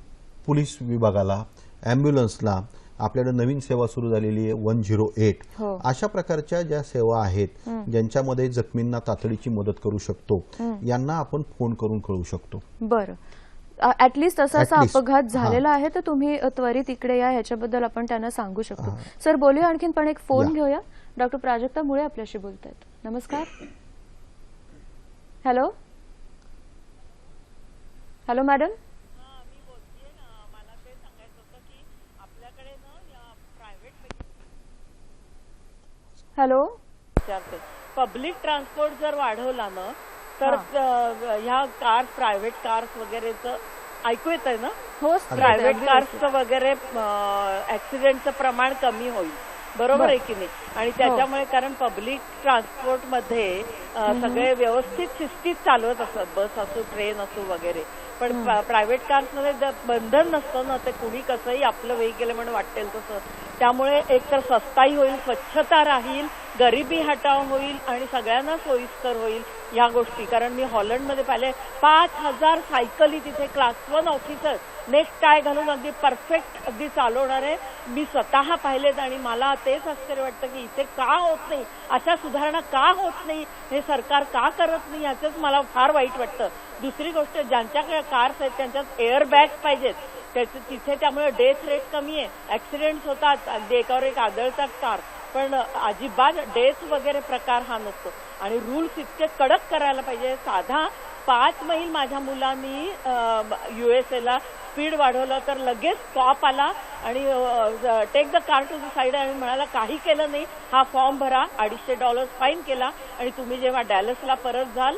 Speaker 2: पोलीस विभागाला, ॲम्ब्युलन्सला, आपल्याकडे नवीन सेवा सुरू झालेली आहे 108, अशा प्रकारच्या ज्या सेवा आहेत ज्यांच्यामध्ये जखमींना तातडीची मदत करू शकतो, यांना आपण फोन करून कळवू शकतो.
Speaker 1: बरं. ऍटलिस्ट असा अपघात झालेला आहे तर तुम्ही त्वरित इकडे या, ह्याच्याबद्दल आपण त्यांना सांगू शकतो. सर बोलूया, आणखीन पण एक फोन घेऊया. डॉक्टर प्राजक्ता मुळे आपल्याशी बोलतायत. नमस्कार. Hello hello madam. Hello.
Speaker 5: Public transport जर वाढवला ना तर ह्या कार्स, प्रायव्हेट कार्स वगैरेचं ऐकू येत आहे ना?
Speaker 1: हो.
Speaker 5: प्रायव्हेट कार्सचं वगैरे ऍक्सिडेंटचं प्रमाण कमी होईल. बरोबर आहे की नाही. आणि त्याच्यामुळे कारण पब्लिक ट्रान्सपोर्टमध्ये सगळे व्यवस्थित शिस्तीत चालवत असतात, बस असो ट्रेन असो वगैरे. पण प्रायव्हेट कार्समध्ये बंधन नसतं ना, ते कुणी कसंही आपलं वेहिकल म्हणून वाटेल तसं. त्यामुळे एकतर सस्ताही होईल, स्वच्छता राहील, गरिबी हटाव होईल आणि सगळ्यांना सोयीस्कर होईल ह्या गोष्टी. कारण मी हॉलंडमध्ये पाहिले 5,000 सायकली तिथे क्लास 1 ऑफिसर नेक टाय घालून अगदी परफेक्ट अगदी चालवणारे मी स्वतः पाहिलेत. आणि मला तेच आश्चर्य वाटतं की इथे का होत नाही, अशा सुधारणा का होत नाही, हे सरकार का करत नाही, याचंच मला फार वाईट वाटतं. दुसरी गोष्ट, ज्यांच्याकडे कार्स आहेत त्यांच्यात एअर बॅग्स पाहिजेत तिथे, त्यामुळे डेथ रेट कमी आहे. ऍक्सिडेंट्स होतात, अगदी एकावर एक आदळतात कार, पण अजिबात डेथ वगैरे प्रकार हा नसतो. आणि रूल्स इतके कडक करायला पाहिजे. साधा 5 मैल माझ्या मुलांनी USA स्पीड वाढवलं तर लगेच स्टॉप आला आणि take the car to the side आणि म्हणाला काही केलं नाही, हा फॉर्म भरा, $250 फाईन केला आणि तुम्ही जेव्हा डॅलसला परत जाल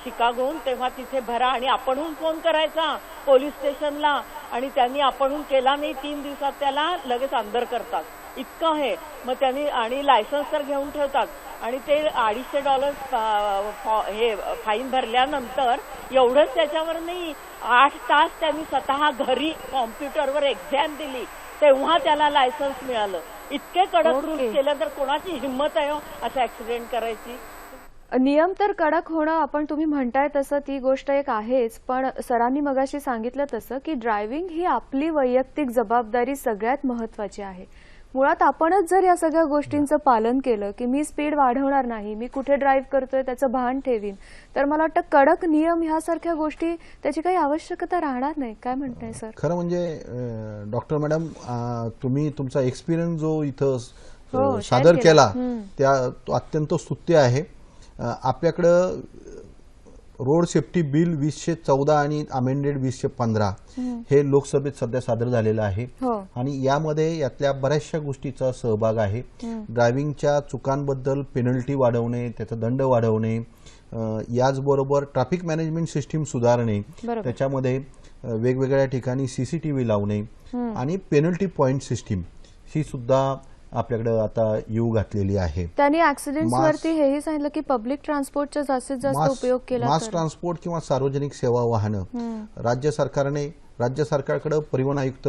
Speaker 5: शिकागोहून तेव्हा तिथे भरा. आणि आपणहून फोन करायचा पोलीस स्टेशनला आणि त्यांनी आपणहून केला नाही, 3 दिवसात त्याला लगेच अंदर करतात, इतकं आहे. मग त्यांनी आणि लायसन्स तर घेऊन ठेवतात आणि ते $250 हे फाईन भरल्यानंतर एवढंच त्याच्यावर नाही, 8 तास त्यांनी स्वतः घरी कॉम्प्युटरवर एक्झाम दिली तेव्हा त्याला लायसन्स मिळालं. इतके कडक रूल्स केले तर कोणाची हिंमत आहे हो असं ऍक्सिडेंट करायची.
Speaker 1: नियम तर कडक होणं, आपण तुम्ही म्हणताय तसं ती गोष्ट एक आहेच, पण सरांनी मगाशी सांगितलं तसं की ड्रायव्हिंग ही आपली वैयक्तिक जबाबदारी सगळ्यात महत्वाची आहे. मुळात आपणच जर या सगळ्या गोष्टींचं पालन केलं की मी स्पीड वाढवणार नाही, मी कुठे ड्राईव्ह करतोय त्याचं भान ठेवीन, तर मला वाटतं कडक नियम ह्यासारख्या गोष्टी त्याची काही आवश्यकता राहणार नाही. काय म्हणताय सर?
Speaker 2: खरं म्हणजे डॉक्टर मॅडम, तुम्ही तुमचा एक्सपिरियन्स जो इथं सादर केला त्या तो अत्यंत स्तुत्य आहे. आपल्याकडं रोड सेफ्टी बिल 2014 आणि अमेंडेड 2015 हे लोकसभेत सध्या सादर झालेलं आहे आणि यामध्ये यातल्या बऱ्याचशा गोष्टीचा सहभाग आहे. ड्रायव्हिंगच्या चुकांबद्दल पेनल्टी वाढवणे, त्याचा दंड वाढवणे, याचबरोबर ट्रॅफिक मॅनेजमेंट सिस्टीम सुधारणे, त्याच्यामध्ये वेगवेगळ्या ठिकाणी CCTV लावणे आणि पेनल्टी पॉइंट सिस्टीम ही सुद्धा आपल्याकडे आता येऊ घातलेली आहे.
Speaker 1: त्यांनी ऍक्सिडेंट्सवरती हेही सांगितलं की पब्लिक ट्रान्सपोर्टचा जास्तीत जास्त उपयोग केला.
Speaker 2: मास ट्रान्सपोर्ट किंवा सार्वजनिक सेवा वाहनं राज्य सरकारकडे परिवहन आयुक्त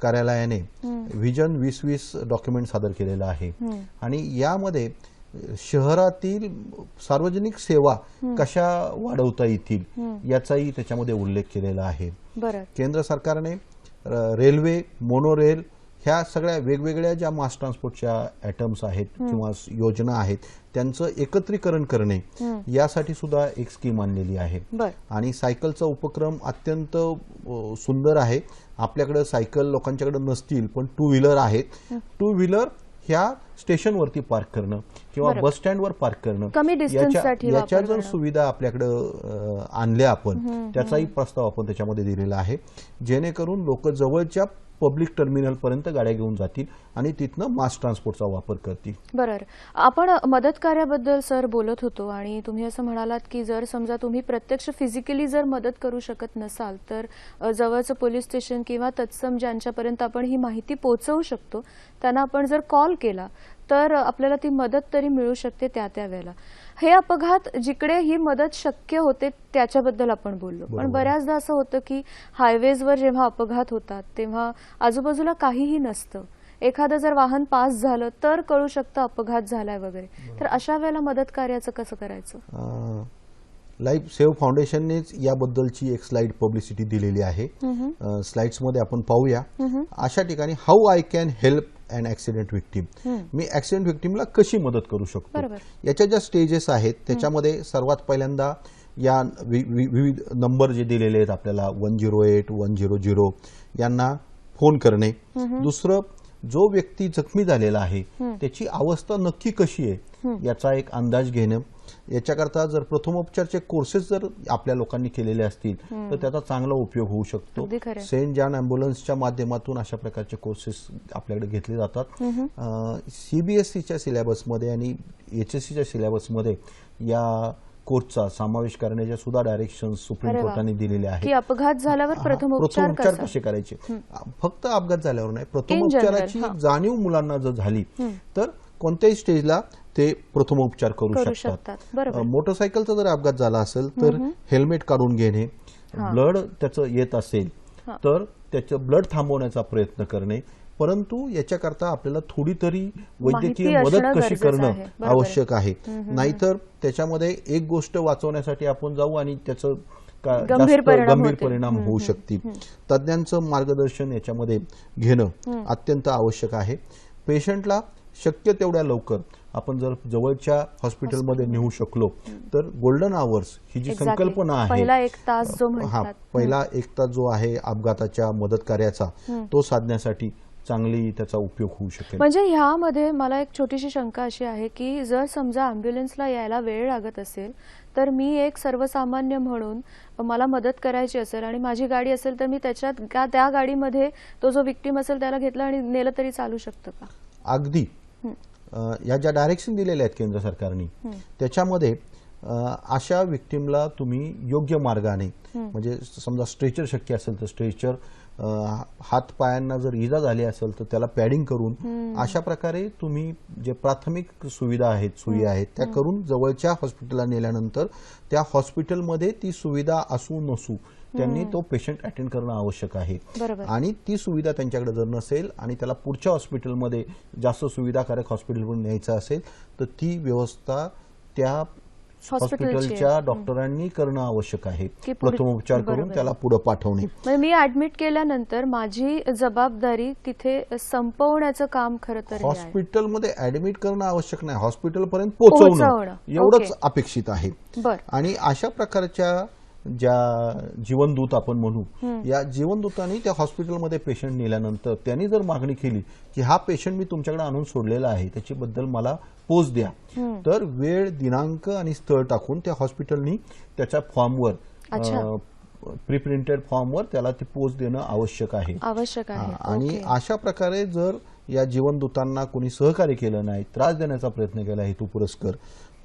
Speaker 2: कार्यालयाने व्हिजन 2020 डॉक्युमेंट सादर केलेलं आहे आणि यामध्ये शहरातील सार्वजनिक सेवा कशा वाढवता येतील याचाही त्याच्यामध्ये उल्लेख केलेला आहे. केंद्र सरकारने रेल्वे, मोनोरेल ह्या सगळ्या वेगवेगळ्या ज्या मास ट्रान्सपोर्टच्या आयटम्स आहेत किंवा योजना आहेत त्यांचं एकत्रीकरण करणे यासाठी सुद्धा एक स्कीम आणलेली आहे. आणि सायकलचा उपक्रम अत्यंत सुंदर आहे. आपल्याकडे सायकल लोकांच्याकडे नसतील पण 2 व्हीलर आहेत. 2 व्हीलर ह्या स्टेशनवरती पार्क करणं किंवा बस स्टँडवर पार्क करणं याच्या जर सुविधा आपल्याकडे आणल्या आपण, त्याचाही प्रस्ताव आपण त्याच्यामध्ये दिलेला आहे, जेणेकरून लोक जवळच्या पब्लिक टर्मिनल पर्यंत गाड्या घेऊन जातील आणि तिथनं मास ट्रान्सपोर्टचा वापर करतील.
Speaker 1: बरोबर. आपण मदत कार्याबद्दल सर बोलत होतो आणि तुम्ही असं म्हणालात की जर समजा तुम्ही प्रत्यक्ष फिजिकली जर मदत करू शकत नसाल तर जवळचं पोलीस स्टेशन किंवा तत्सम ज्यांच्यापर्यंत आपण ही माहिती पोहोचवू शकतो त्यांना आपण जर कॉल केला तर आपल्याला ती मदत तरी मिळू शकते त्या वेळेला. हे अपघात जिकडे ही मदत शक्य होते त्याच्याबद्दल आपण बोललो, पण बऱ्याचदा असं होतं की हायवेजवर जेव्हा अपघात होतात तेव्हा आजूबाजूला काहीही नसतं. एखादं जर वाहन पास झालं तर कळू शकतं अपघात झालाय वगैरे, तर अशा वेळेला मदत कार्याचं कसं करायचं?
Speaker 2: लाईफ सेव्ह फाउंडेशननेच याबद्दलची एक स्लाइड पब्लिसिटी दिलेली आहे. स्लाइड्समध्ये आपण पाहूया. अशा ठिकाणी how I can help an accident victim, मी ऍक्सिडेंट व्हिक्टीमला कशी मदत करू शकतो. याच्या ज्या स्टेजेस आहेत त्याच्यामध्ये सर्वात पहिल्यांदा या विविध नंबर जे दिलेले आहेत आपल्याला 108, 100 यांना फोन करणे. दुसरं, जो व्यक्ती जखमी झालेला आहे त्याची अवस्था नक्की कशी आहे याचा एक अंदाज घेणं. याच्याकरता जर प्रथमोपचारचे कोर्सेस जर आपल्या लोकांनी केलेले असतील तर त्याचा चांगला उपयोग होऊ शकतो. सेंट जॉन अँब्युलन्सच्या माध्यमातून अशा प्रकारचे कोर्सेस आपल्याकडे घेतले जातात. CBSEच्या सिलेबसमध्ये आणि HSCच्या सिलेबसमध्ये या कोर्टचा समावेश करण्याच्या सुद्धा डायरेक्शन सुप्रीम
Speaker 1: अरे वा.
Speaker 2: कोर्टाने दिलेले आहेत.
Speaker 1: की अपघात झाल्यावर प्रथम उपचार कसा?
Speaker 2: कसे करायचे, फक्त अपघात झाल्यावर नाही, प्रथम
Speaker 1: In general,
Speaker 2: उपचाराची
Speaker 1: हा.
Speaker 2: जाणीव मुलांना जर झाली तर कोणत्याही स्टेजला ते प्रथमोपचार करू
Speaker 1: करू
Speaker 2: शकतात.
Speaker 1: शकतात. बरोबर.
Speaker 2: मोटरसायकलचा जर अपघात झाला असेल तर हेल्मेट काढून घेणे, ब्लड त्याचं येत असेल
Speaker 1: हा.
Speaker 2: तर त्याचं ब्लड थांबवण्याचा प्रयत्न करणे, परंतु याच्याकरता आपल्याला थोडी तरी वैद्यकीय
Speaker 1: माहिती
Speaker 2: मदत
Speaker 1: असणं
Speaker 2: कशी
Speaker 1: गरजेचं
Speaker 2: करणं
Speaker 1: आहे. बरोबर.
Speaker 2: आवश्यक आहे. नाहीतर त्याच्यामध्ये एक गोष्ट वाचवण्यासाठी आपण जाऊ आणि त्याचं
Speaker 1: गंभीर परिणाम होतील.
Speaker 2: परिणाम होऊ शकतील. तज्ञांचं मार्गदर्शन याच्यामध्ये घेणं अत्यंत आवश्यक आहे. पेशंटला शक्य तेवढ्या लवकर आपण जर जवळच्या हॉस्पिटलमध्ये नेऊ शकलो तर गोल्डन आवर्स ही जी
Speaker 1: Exactly.
Speaker 2: संकल्पना आहे,
Speaker 1: पहिला 1 तास जो
Speaker 2: हा,
Speaker 1: म्हणतात.
Speaker 2: पहिला 1 तास जो आहे अपघाताच्या मदत कार्याचा, तो साधण्यासाठी चांगली त्याचा उपयोग होऊ शकेल.
Speaker 1: म्हणजे ह्यामध्ये मला एक छोटीशी शंका अशी आहे की जर समजा अँब्युलन्सला यायला वेळ लागत असेल तर मी एक सर्वसामान्य म्हणून मला मदत करायची असेल आणि माझी गाडी असेल तर मी त्याच्यात त्या गाडीमध्ये तो जो विक्टीम असेल त्याला घेतलं आणि नेलं तरी चालू शकतं का?
Speaker 2: अगदी या ज्या डायरेक्शन दिलेल्या आहेत केंद्र सरकारने त्याच्यामध्ये अशा विक्टीमला तुम्ही योग्य मार्गाने, म्हणजे समजा स्ट्रेचर शक्य असेल तर स्ट्रेचर, हात पायांना जर इजा झाली असेल तर त्याला पॅडिंग करून अशा प्रकारे तुम्ही जे प्राथमिक सुविधा आहेत, सोयी आहेत त्या करून जवळच्या हॉस्पिटलला नेल्यानंतर त्या हॉस्पिटलमध्ये ती सुविधा असू नसू त्यांनी तो पेशंट अटेंड करणं आवश्यक आहे.
Speaker 1: बरोबर.
Speaker 2: आणि ती सुविधा त्यांच्याकडे जर नसेल आणि त्याला पुढच्या हॉस्पिटलमध्ये जास्त सुविधाकारक हॉस्पिटलमध्ये न्यायचं असेल तर ती व्यवस्था त्या हॉस्पिटलच्या डॉक्टरांनी करणं आवश्यक आहे. प्रथमोपचार करून त्याला पुढे पाठवणे.
Speaker 1: म्हणजे मी ऍडमिट केल्यानंतर माझी जबाबदारी तिथे संपवण्याचं काम खरं तर हे आहे.
Speaker 2: हॉस्पिटलमध्ये ऍडमिट करणं आवश्यक नाही, हॉस्पिटलपर्यंत पोहोचवणं
Speaker 1: पोहोचवणं.
Speaker 2: एवढंच
Speaker 1: ओके.
Speaker 2: अपेक्षित आहे.
Speaker 1: बर.
Speaker 2: आणि अशा प्रकारच्या ज्या जीवनदूत आपण म्हणू, या जीवनदूतांनी त्या हॉस्पिटलमध्ये पेशंट नेल्यानंतर त्यांनी जर मागणी केली की हा पेशंट मी तुमच्याकडे आणून सोडलेला आहे त्याच्याबद्दल मला पोच द्या, तर वेळ, दिनांक आणि स्थळ टाकून त्या हॉस्पिटलनी त्याच्या फॉर्मवर, प्री प्रिंटेड फॉर्मवर त्याला ती पोच देणं आवश्यक आहे. आणि अशा प्रकारे जर या जीवनदूतांना कोणी सहकार्य केलं नाही, त्रास देण्याचा प्रयत्न केला हेतू पुरस्कर,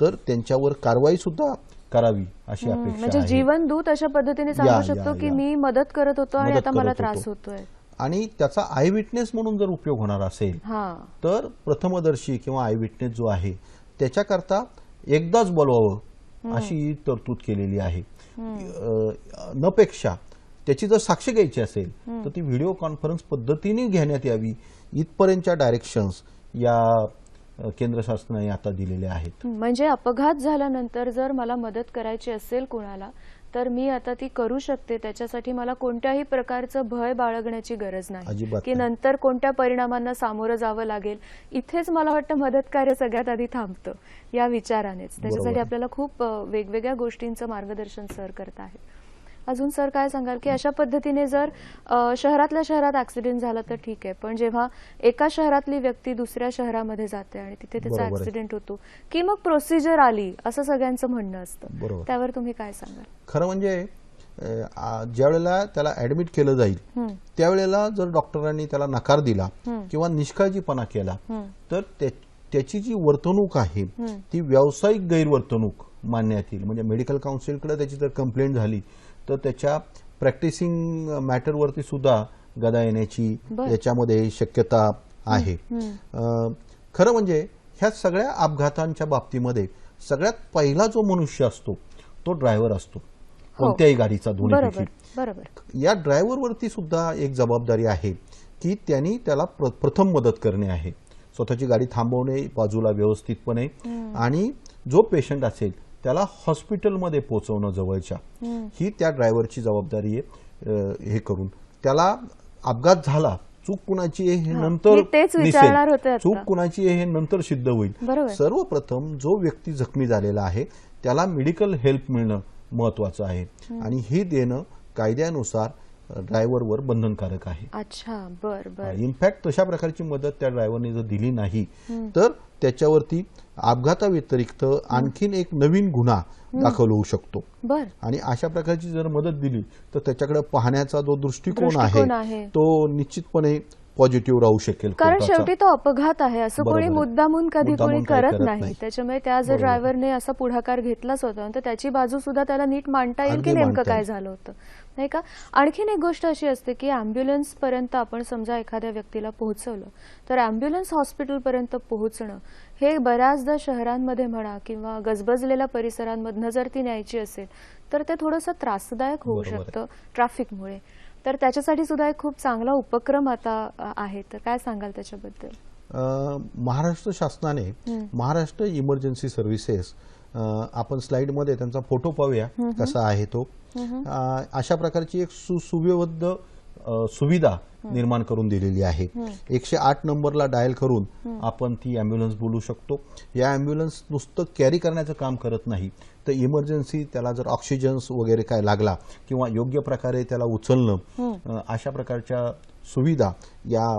Speaker 2: तर त्यांच्यावर कारवाई सुद्धा करावी अशी अपेक्षा
Speaker 1: म्हणजे
Speaker 2: आहे.
Speaker 1: जीवनदूत अशा पद्धतीने सांगू शकतो की मी मदत करत होतो आणि आता मला त्रास होतोय.
Speaker 2: आणि त्याचा आय विटनेस म्हणून जर उपयोग होणार असेल तर प्रथमदर्शी किंवा आय विटनेस जो आहे त्याच्याकरता एकदाच बोलवावं अशी तरतूद केलेली आहे. नपेक्षा त्याची जर साक्ष घ्यायची असेल तर ती व्हिडिओ कॉन्फरन्स पद्धतीने घेण्यात यावी इथपर्यंतच्या डायरेक्शन्स या केंद्र शासनाने आता दिलेले आहेत.
Speaker 1: म्हणजे अपघात झाल्यानंतर जर मला मदत करायची असेल कुणाला तर मी आता ती करू शकते. त्याच्यासाठी मला कोणत्याही प्रकारचं भय बाळगण्याची गरज नाही की नंतर कोणत्या परिणामांना सामोरं जावं लागेल. इथेच मला वाटतं मदत कार्य सगळ्यात आधी थांबतं या विचारानेच. त्याच्यासाठी आपल्याला खूप वेगवेगळ्या गोष्टींचं मार्गदर्शन सर करत आहे. अजून सर काय सांगाल की अशा पद्धतीने जर शहरातल्या शहरात ऍक्सिडेंट झाला तर ठीक आहे, पण जेव्हा एका शहरातली व्यक्ती दुसऱ्या शहरामध्ये जाते आणि तिथे त्याचा ऍक्सिडेंट होतो की मग प्रोसिजर आली असं सगळ्यांचं म्हणणं असतं, त्यावर तुम्ही काय सांगाल?
Speaker 2: खरं म्हणजे ज्या वेळेला त्याला ऍडमिट केलं जाईल त्यावेळेला जर डॉक्टरांनी त्याला नकार दिला किंवा निष्काळजीपणा केला तर त्याची जी वर्तणूक आहे ती व्यावसायिक गैरवर्तणूक मानण्यात येईल. म्हणजे मेडिकल काउन्सिलकडे त्याची जर कंप्लेंट झाली तर त्याच्या प्रॅक्टिसिंग मॅटरवरती सुद्धा गदा येण्याची याच्यामध्ये शक्यता आहे. खरं म्हणजे ह्या सगळ्या अपघातांच्या बाबतीमध्ये सगळ्यात पहिला जो मनुष्य असतो तो ड्रायव्हर असतो कोणत्याही गाडीचा, दोन्ही. या ड्रायव्हरवरती सुद्धा एक जबाबदारी आहे की त्यांनी त्याला प्रथम मदत करणे आहे, स्वतःची गाडी थांबवणे बाजूला व्यवस्थितपणे, आणि जो पेशंट असेल त्याला हॉस्पिटलमध्ये पोहोचवणं जवळच्या, ही त्या ड्रायव्हरची जबाबदारी आहे. हे करून त्याला अपघात झाला, चूक कुणाची आहे हे नंतर दिसेल, चूक कुणाची आहे हे नंतर सिद्ध होईल. सर्वप्रथम जो व्यक्ती जखमी झालेला आहे त्याला मेडिकल हेल्प मिळणं महत्वाचं आहे आणि हे देणं कायद्यानुसार ड्रायव्हरवर बंधनकारक आहे.
Speaker 1: अच्छा, बर.
Speaker 2: इनफॅक्ट तशा प्रकारची मदत त्या ड्रायव्हरने जर दिली नाही तर त्याच्यावरती अपघाताव्यतिरिक्त आणखीन एक नवीन गुन्हा दाखल होऊ शकतो. आणि अशा प्रकारची जर मदत दिली तर त्याच्याकडे पाहण्याचा जो दृष्टिकोन आहे तो निश्चितपणे पॉझिटिव्ह राहू शकेल
Speaker 1: कारण
Speaker 2: कोर्टाचा.
Speaker 1: शेवटी तो अपघात आहे असं
Speaker 2: बरोबर
Speaker 1: कोणी
Speaker 2: आहे.
Speaker 1: मुद्दामून कधी
Speaker 2: मुद्दामून
Speaker 1: कोणी
Speaker 2: काही
Speaker 1: करत
Speaker 2: करत
Speaker 1: नाही.
Speaker 2: नाही.
Speaker 1: त्याच्यामुळे त्या जर ड्रायव्हरने असा पुढाकार घेतलाच होता तर त्याची बाजू सुद्धा त्याला नीट मांडता येईल की
Speaker 2: अगदी
Speaker 1: नेमकं
Speaker 2: मांडता
Speaker 1: काय
Speaker 2: येईल.
Speaker 1: झालं होतं, नाही का. आणखीन एक गोष्ट अशी असते की अँब्युलन्स पर्यंत आपण समजा एखाद्या व्यक्तीला पोहोचवलं तर अँब्युलन्स हॉस्पिटलपर्यंत पोहोचणं हे बऱ्याचदा शहरांमध्ये म्हणा किंवा गजबजलेल्या परिसरांमधनं जर ती न्यायची असेल तर ते थोडंसं त्रासदायक होऊ
Speaker 2: बरोबर आहे.
Speaker 1: शकतं ट्रॅफिकमुळे. तर त्याच्यासाठी सुद्धा एक खूप चांगला उपक्रम आता आहे, तर काय सांगाल त्याच्याबद्दल?
Speaker 2: महाराष्ट्र शासनाने महाराष्ट्र इमर्जन्सी सर्व्हिसेस, आपण स्लाइडमध्ये त्यांचा फोटो पाहूया कसा आहे तो. अशा प्रकारची एक सुव्यवस्थित सुविधा निर्माण करून दिलेली आहे. 108 नंबरला डायल करून आपण ती अँब्युलन्स बोलू शकतो. या अँब्युलन्स नुसतं कॅरी करण्याचं काम करत नाही, तर इमर्जन्सी त्याला जर ऑक्सिजन वगैरे काय लागला किंवा योग्य प्रकारे त्याला उचलणं, अशा प्रकारच्या सुविधा या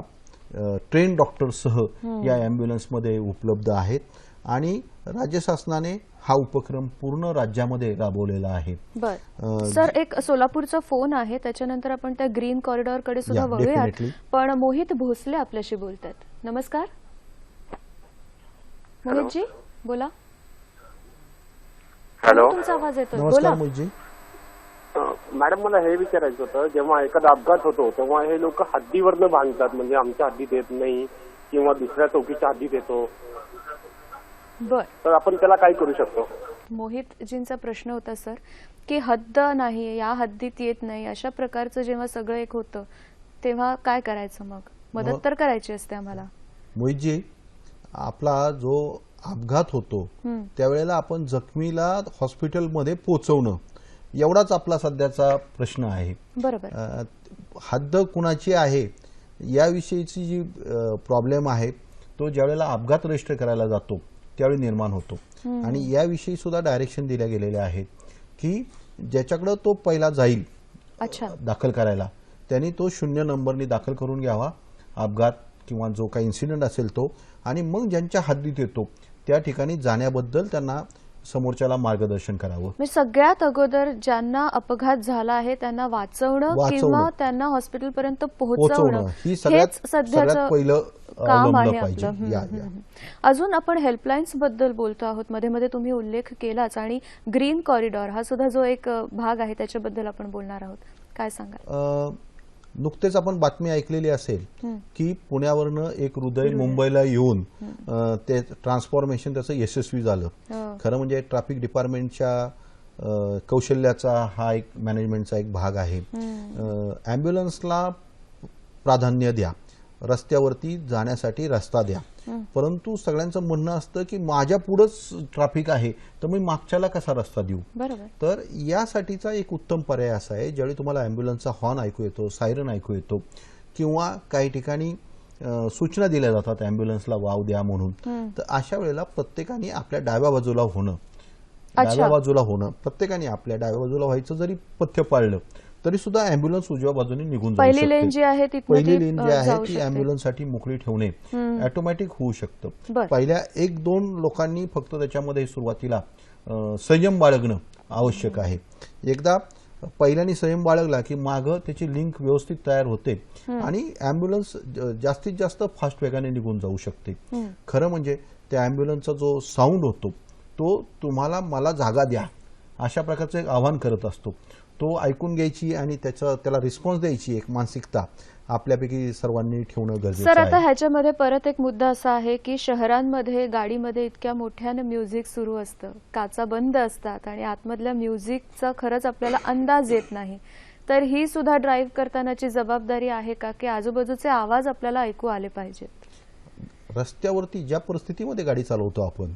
Speaker 2: ट्रेन डॉक्टरसह या अँब्युलन्समध्ये उपलब्ध आहेत. आणि राज्य शासनाने हा उपक्रम पूर्ण राज्यामध्ये राबवलेला आहे.
Speaker 1: बर सर, एक सोलापूरचा फोन आहे, त्याच्यानंतर आपण त्या ग्रीन कॉरिडॉर कडे सुद्धा
Speaker 2: Yeah,
Speaker 1: वळूयात.
Speaker 2: definitely.
Speaker 1: पण मोहित भोसले आपल्याशी बोलतात. नमस्कार मोहितजी, बोला.
Speaker 3: हॅलो.
Speaker 1: तुमचा आवाज येतो,
Speaker 2: नमस्कार
Speaker 1: बोला.
Speaker 2: मोहितजी.
Speaker 3: मॅडम, मला हे विचारायचं होतं, जेव्हा एखादा अपघात होतो तेव्हा हे लोक हद्दीवरनं बांधतात, म्हणजे आमच्या हद्दीत येत नाही किंवा दुसऱ्या चौकीच्या हद्दीत येतो,
Speaker 1: बर,
Speaker 3: तर आपण त्याला काय करू शकतो?
Speaker 1: मोहितजींचा प्रश्न होता सर की हद्द नाही, या हद्दीत येत नाही, अशा प्रकारचं जेव्हा सगळं एक होतं तेव्हा काय करायचं? मग मदत तर करायची असते आम्हाला.
Speaker 2: मोहितजी, आपला जो अपघात होतो त्यावेळेला आपण जखमीला हॉस्पिटलमध्ये पोहोचवणं एवढाच आपला सध्याचा प्रश्न आहे.
Speaker 1: बरोबर.
Speaker 2: हद्द कुणाची आहे याविषयीची जी प्रॉब्लेम आहे तो ज्यावेळेला अपघात रजिस्टर करायला जातो त्यावेळी निर्माण होतो. आणि याविषयी सुद्धा डायरेक्शन दिल्या गेलेल्या आहेत की ज्याच्याकडे तो पहिला जाईल
Speaker 1: अच्छा,
Speaker 2: दाखल करायला, त्यांनी तो 0 नंबरनी दाखल करून घ्यावा अपघात किंवा जो काही इन्सिडेंट असेल तो, आणि मग ज्यांच्या हद्दीत येतो त्या ठिकाणी जाण्याबद्दल त्यांना समोरच्याला मार्गदर्शन करावं.
Speaker 1: म्हणजे सगळ्यात अगोदर ज्यांना अपघात झाला आहे त्यांना वाचवणं किंवा त्यांना हॉस्पिटलपर्यंत पोहोचवणं
Speaker 2: ही
Speaker 1: हेच
Speaker 2: सगळ्यात
Speaker 1: सध्याचं
Speaker 2: पहिलं
Speaker 1: काम आहे
Speaker 2: अवलंबलं पाहिजे.
Speaker 1: आपलं.
Speaker 2: या.
Speaker 1: अजून आपण हेल्पलाईन्स बद्दल बोलतो आहोत, मध्ये मध्ये तुम्ही उल्लेख केलाच, आणि ग्रीन कॉरिडॉर हा सुद्धा जो एक भाग आहे त्याच्याबद्दल आपण बोलणार आहोत. काय सांगाल?
Speaker 2: नुकतेच आपण बातमी ऐकलेली असेल की पुण्यावरनं एक हृदय मुंबईला येऊन ते ट्रान्सफॉर्मेशन त्याचं यशस्वी झालं. खरं म्हणजे ट्रॅफिक डिपार्टमेंटच्या कौशल्याचा हा एक मॅनेजमेंटचा एक भाग आहे. अँब्युलन्सला प्राधान्य द्या, रस्त्यावरती जाण्यासाठी रस्ता द्या, परंतु सगळ्यांचं म्हणणं असतं की माझ्या पुढंच ट्रॅफिक आहे तर मी मागच्याला कसा रस्ता देऊ.
Speaker 1: बरोबर.
Speaker 2: तर यासाठीचा एक उत्तम पर्याय असा आहे, ज्यावेळी तुम्हाला अँब्युलन्सचा हॉर्न ऐकू येतो, सायरन ऐकू येतो किंवा काही ठिकाणी सूचना दिल्या जातात अँब्युलन्सला वाव द्या म्हणून, तर अशा वेळेला प्रत्येकाने आपल्या डाव्या बाजूला होणं, प्रत्येकाने आपल्या डाव्या बाजूला व्हायचं. जरी पथ्य पाळलं तरी सुद्धा अँब्युलन्स उजव्या बाजूने निघून जाऊ शकते.
Speaker 1: पहिली लेन जी आहे
Speaker 2: ती अँब्युलन्ससाठी मोकळी ठेवणे ऑटोमॅटिक होऊ शकतं. पहिल्या 1-2 लोकांनी फक्त त्याच्यामध्ये सुरुवातीला संयम बाळगणं आवश्यक आहे. एकदा पहिल्याने संयम बाळगला की मागं त्याची लिंक व्यवस्थित तयार होते आणि अँब्युलन्स जास्तीत जास्त फास्ट वेगाने निघून जाऊ शकते. खरं म्हणजे त्या अँब्युलन्सचा जो साऊंड होतो तो तुम्हाला मला जागा द्या अशा प्रकारचं एक आवाहन करत असतो. तो ऐकून घ्यायची आणि त्याला रिस्पॉन्स द्यायची एक मानसिकता आपल्यापैकी सर्वांनी ठेवणं गरजेचं आहे.
Speaker 1: सर, आता ह्याच्यामध्ये परत एक मुद्दा असा आहे की शहरांमध्ये गाडीमध्ये इतक्या मोठ्यानं म्युझिक सुरू असतं, काचा बंद असतात आणि आतमधल्या म्युझिकचा खरंच आपल्याला अंदाज येत नाही. तर ही सुद्धा ड्राईव्ह करतानाची जबाबदारी आहे का की आजूबाजूचे आवाज आपल्याला ऐकू आले पाहिजेत?
Speaker 2: रस्त्यावरती ज्या परिस्थितीमध्ये गाडी चालवतो आपण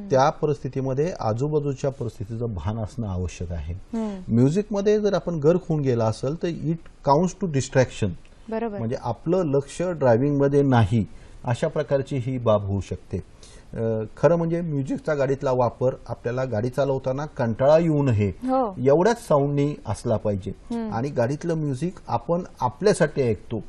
Speaker 2: त्या परिस्थितीमध्ये आजूबाजूच्या परिस्थितीचं भान असणं आवश्यक आहे. म्युझिकमध्ये जर आपण गर्क होऊन गेला असेल तर इट काउंट्स टू डिस्ट्रॅक्शन.
Speaker 1: बरोबर.
Speaker 2: म्हणजे आपलं लक्ष ड्रायव्हिंगमध्ये नाही अशा प्रकारची ही बाब होऊ शकते. खरं म्हणजे म्युझिकचा गाडीतला वापर आपल्याला गाडी चालवताना कंटाळा येऊ नये एवढ्याच साऊंडनी असला पाहिजे. आणि गाडीतलं म्युझिक आपण आपल्यासाठी ऐकतो,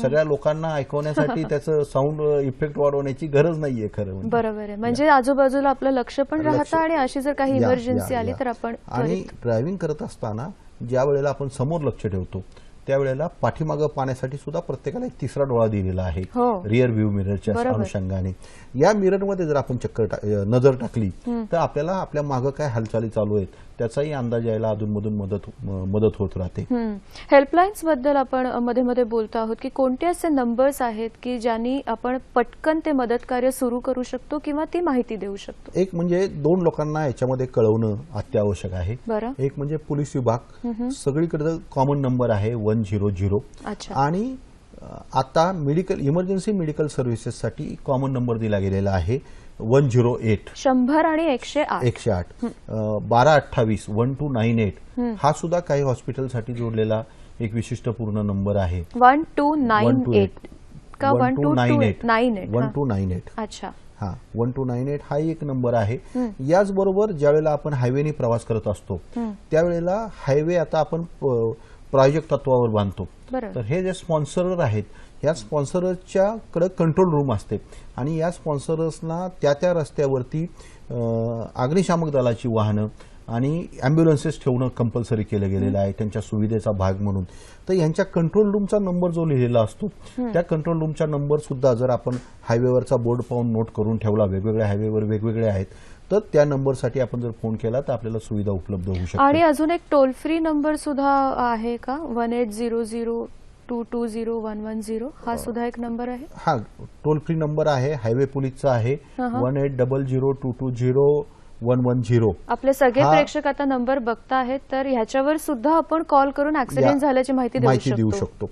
Speaker 2: सगळ्या लोकांना ऐकवण्यासाठी त्याचं साऊंड इफेक्ट वाढवण्याची गरज नाहीये. खरं म्हणजे
Speaker 1: बरोबर आहे. म्हणजे आजूबाजूला आपलं लक्ष पण राहतं आणि अशी जर काही इमर्जन्सी आली तर आपण.
Speaker 2: आणि ड्रायव्हिंग करत असताना ज्या वेळेला आपण समोर लक्ष ठेवतो त्यावेळेला पाठीमागं पाहण्यासाठी सुद्धा प्रत्येकाला एक तिसरा डोळा दिलेला आहे
Speaker 1: हो.
Speaker 2: रिअर व्ह्यू मिररच्या
Speaker 1: बरोबर.
Speaker 2: अनुषंगाने. या मिररमध्ये जर आपण नजर टाकली तर आपल्याला आपल्या मागं काय हालचाली चालू आहेत त्याचाही अंदाज यायला अधूनमधून मदत होत राहते.
Speaker 1: हेल्पलाईन्स बद्दल आपण मध्ये मध्ये बोलतो आहोत की कोणते असे नंबर्स आहेत की ज्यांनी आपण पटकन ते मदत कार्य सुरू करू शकतो किंवा ती माहिती देऊ शकतो?
Speaker 2: एक म्हणजे 2 लोकांना याच्यामध्ये कळवणं अत्यावश्यक आहे.
Speaker 1: बरं.
Speaker 2: एक म्हणजे पोलीस विभाग, सगळीकडे कॉमन नंबर आहे 100.
Speaker 1: अच्छा.
Speaker 2: आणि आता इमर्जन्सी मेडिकल सर्व्हिसेससाठी कॉमन नंबर दिला गेलेला आहे 108.
Speaker 1: 100 आणि 108.
Speaker 2: 108 1228 1298 हा सुद्धा काही हॉस्पिटलसाठी जोडलेला एक विशिष्ट पूर्ण नंबर आहे.
Speaker 1: 1298 का
Speaker 2: 1298
Speaker 1: 1298?
Speaker 2: 1298.
Speaker 1: अच्छा.
Speaker 2: हा 1298 हा एक नंबर आहे. याचबरोबर ज्यावेळेला आपण हायवेने प्रवास करत असतो त्यावेळेला हायवे आता आपण प्रायोजक तत्वावर बांधतो.
Speaker 1: बरोबर.
Speaker 2: तर हे जे स्पॉन्सरर आहेत या स्पॉन्सरच्या कडे कंट्रोल रूम असते आणि या स्पॉन्सरर्सना त्या रस्त्यावरती अग्निशामक दलाची वाहनं आणि अँब्युलन्सेस ठेवणं कंपल्सरी केलं गेलेलं आहे त्यांच्या सुविधेचा भाग म्हणून. तर यांच्या कंट्रोल रूमचा नंबर जो लिहिलेला असतो त्या कंट्रोल रूमचा नंबर सुद्धा जर आपण हायवेवरचा बोर्ड पाहून नोट करून ठेवला, वेगवेगळ्या हायवेवर वेगवेगळे आहेत, तर त्या नंबरसाठी आपण जर फोन केला तर आपल्याला सुविधा उपलब्ध होऊ शकते.
Speaker 1: आणि अजून एक टोल फ्री नंबर सुद्धा आहे का? 1800-220-110 हा सुद्धा एक नंबर आहे?
Speaker 2: हा टोल फ्री नंबर आहे, हायवे पोलीसचा आहे 1800-220-110.
Speaker 1: आपले सगळे प्रेक्षक आता नंबर बघता आहेत तर ह्याच्यावर सुद्धा आपण कॉल करून ऍक्सिडेंट झाल्याची माहिती देऊ शकतो.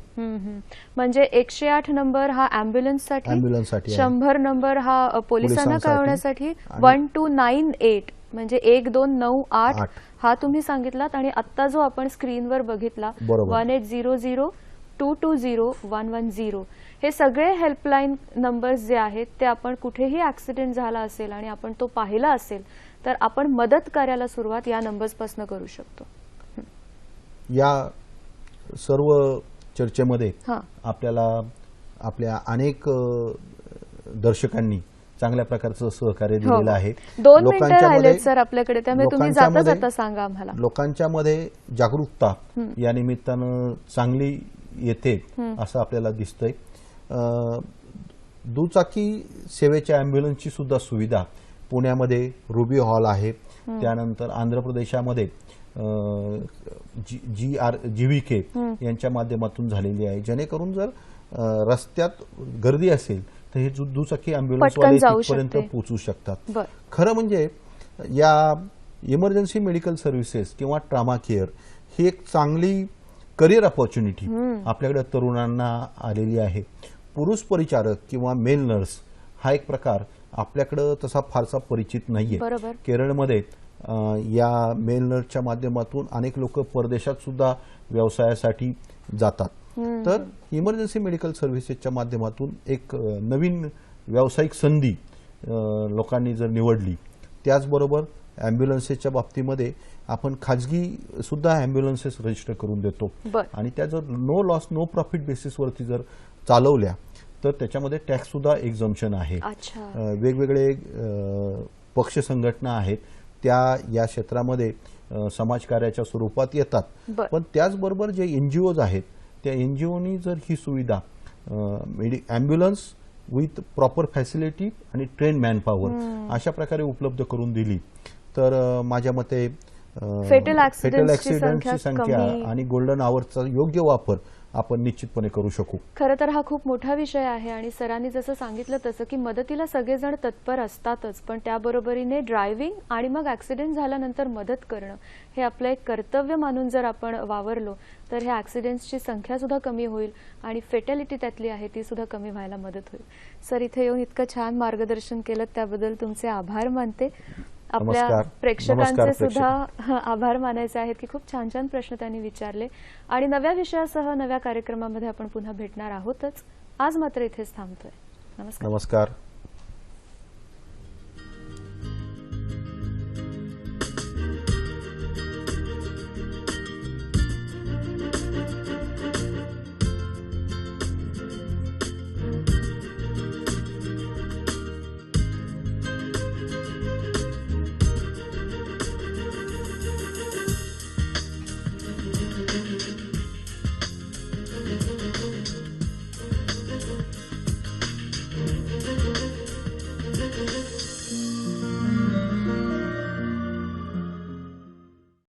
Speaker 1: म्हणजे 108 नंबर हा अँब्युलन्ससाठी, 100 नंबर हा पोलिसांना कळवण्यासाठी, 1298 म्हणजे 1298 हा तुम्ही सांगितलात आणि आता जो आपण स्क्रीनवर बघितला 1800-220-110 हे सगळे हेल्पलाईन नंबर्स जे आहेत ते आपण कुठेही ऍक्सिडेंट झाला असेल आणि आपण तो पाहिला असेल तर आपण मदत कार्याला सुरुवात या नंबर्स पासून करू शकतो.
Speaker 2: या सर्व चर्चेमध्ये आपल्याला आपल्या अनेक दर्शकांनी चांगल्या प्रकारचं सहकार्य दिलेलं आहे.
Speaker 1: 2 मिनिटं राहिलेत सर आपल्याकडे, त्यामुळे तुम्ही जाता जाता सांगा आम्हाला.
Speaker 2: लोकांच्या मध्ये जागरूकता या निमित्तानं चांगली येते असं आपल्याला दिसतंय. दुचाकी सेवेच्या अँब्युलन्सची सुद्धा सुविधा पुण्यामध्ये रुबी हॉल आहे. त्यानंतर आंध्र प्रदेशामध्ये GVK यांच्या माध्यमातून झालेली आहे, जेणेकरून जर रस्त्यात गर्दी असेल तर हे दुचाकी अँब्युलन्सवाले तिथपर्यंत पोहोचू शकतात. खरं म्हणजे या इमर्जन्सी मेडिकल सर्व्हिसेस किंवा ट्रामा केअर ही एक चांगली करिअर अपॉर्च्युनिटी आपल्याकडे तरुणांना आलेली आहे. पुरुष परिचारक किंवा मेल नर्स हा एक प्रकार आपल्याकडे तसा फारसा परिचित नाहीये. केरळमध्ये या मेल नर्सच्या माध्यमातून अनेक लोक परदेशात सुद्धा व्यवसायासाठी जातात. तर इमर्जन्सी मेडिकल सर्व्हिसेसच्या माध्यमातून एक नवीन व्यावसायिक संधी लोकांनी जर निवडली, त्याचबरोबर अँब्युलन्सेसच्या बाबतीमध्ये आपण खाजगी सुद्धा अँब्युलन्सेस रजिस्टर करून देतो आणि त्या जर नो लॉस नो प्रॉफिट बेसिसवरती जर चालवल्या तर त्याच्यामध्ये टॅक्स सुद्धा एक्झम्पशन आहे. वेगवेगळे पक्ष संघटना आहेत त्या या क्षेत्रामध्ये समाजकार्याच्या स्वरूपात येतात. पण त्याचबरोबर जे NGOज आहेत त्या NGOनी जर ही सुविधा अँब्युलन्स विथ प्रॉपर फॅसिलिटी आणि ट्रेन मॅनपॉवर अशा प्रकारे उपलब्ध करून दिली तर माझ्या मते
Speaker 1: फेटल
Speaker 2: ऍक्सिडेंटची संख्या आणि गोल्डन आवर्सचा योग्य वापर आपण निश्चितपणे करू शकू.
Speaker 1: खरं तर हा खूप मोठा विषय आहे आणि सरांनी जसं सांगितलं तसं की मदतीला सगळेजण तत्पर असतातच, पण त्याबरोबरीने ड्रायव्हिंग आणि मग ऍक्सिडेंट झाल्यानंतर मदत करणं हे आपलं एक कर्तव्य मानून जर आपण वावरलो तर ह्या ऍक्सिडेंट्सची संख्या सुद्धा कमी होईल आणि फेटॅलिटी त्यातली आहे ती सुद्धा कमी व्हायला मदत होईल. सर, इथे येऊन इतकं छान मार्गदर्शन केलं त्याबद्दल तुमचे आभार मानते. आपल्या प्रेक्षकांचे सुद्धा आभार मानायचे आहेत की खूप छान छान प्रश्न त्यांनी विचारले आणि नव्या विषयासह नव्या कार्यक्रमामध्ये आपण पुन्हा भेटणार आहोतच. आज मात्र इथेच थांबतोय. नमस्कार.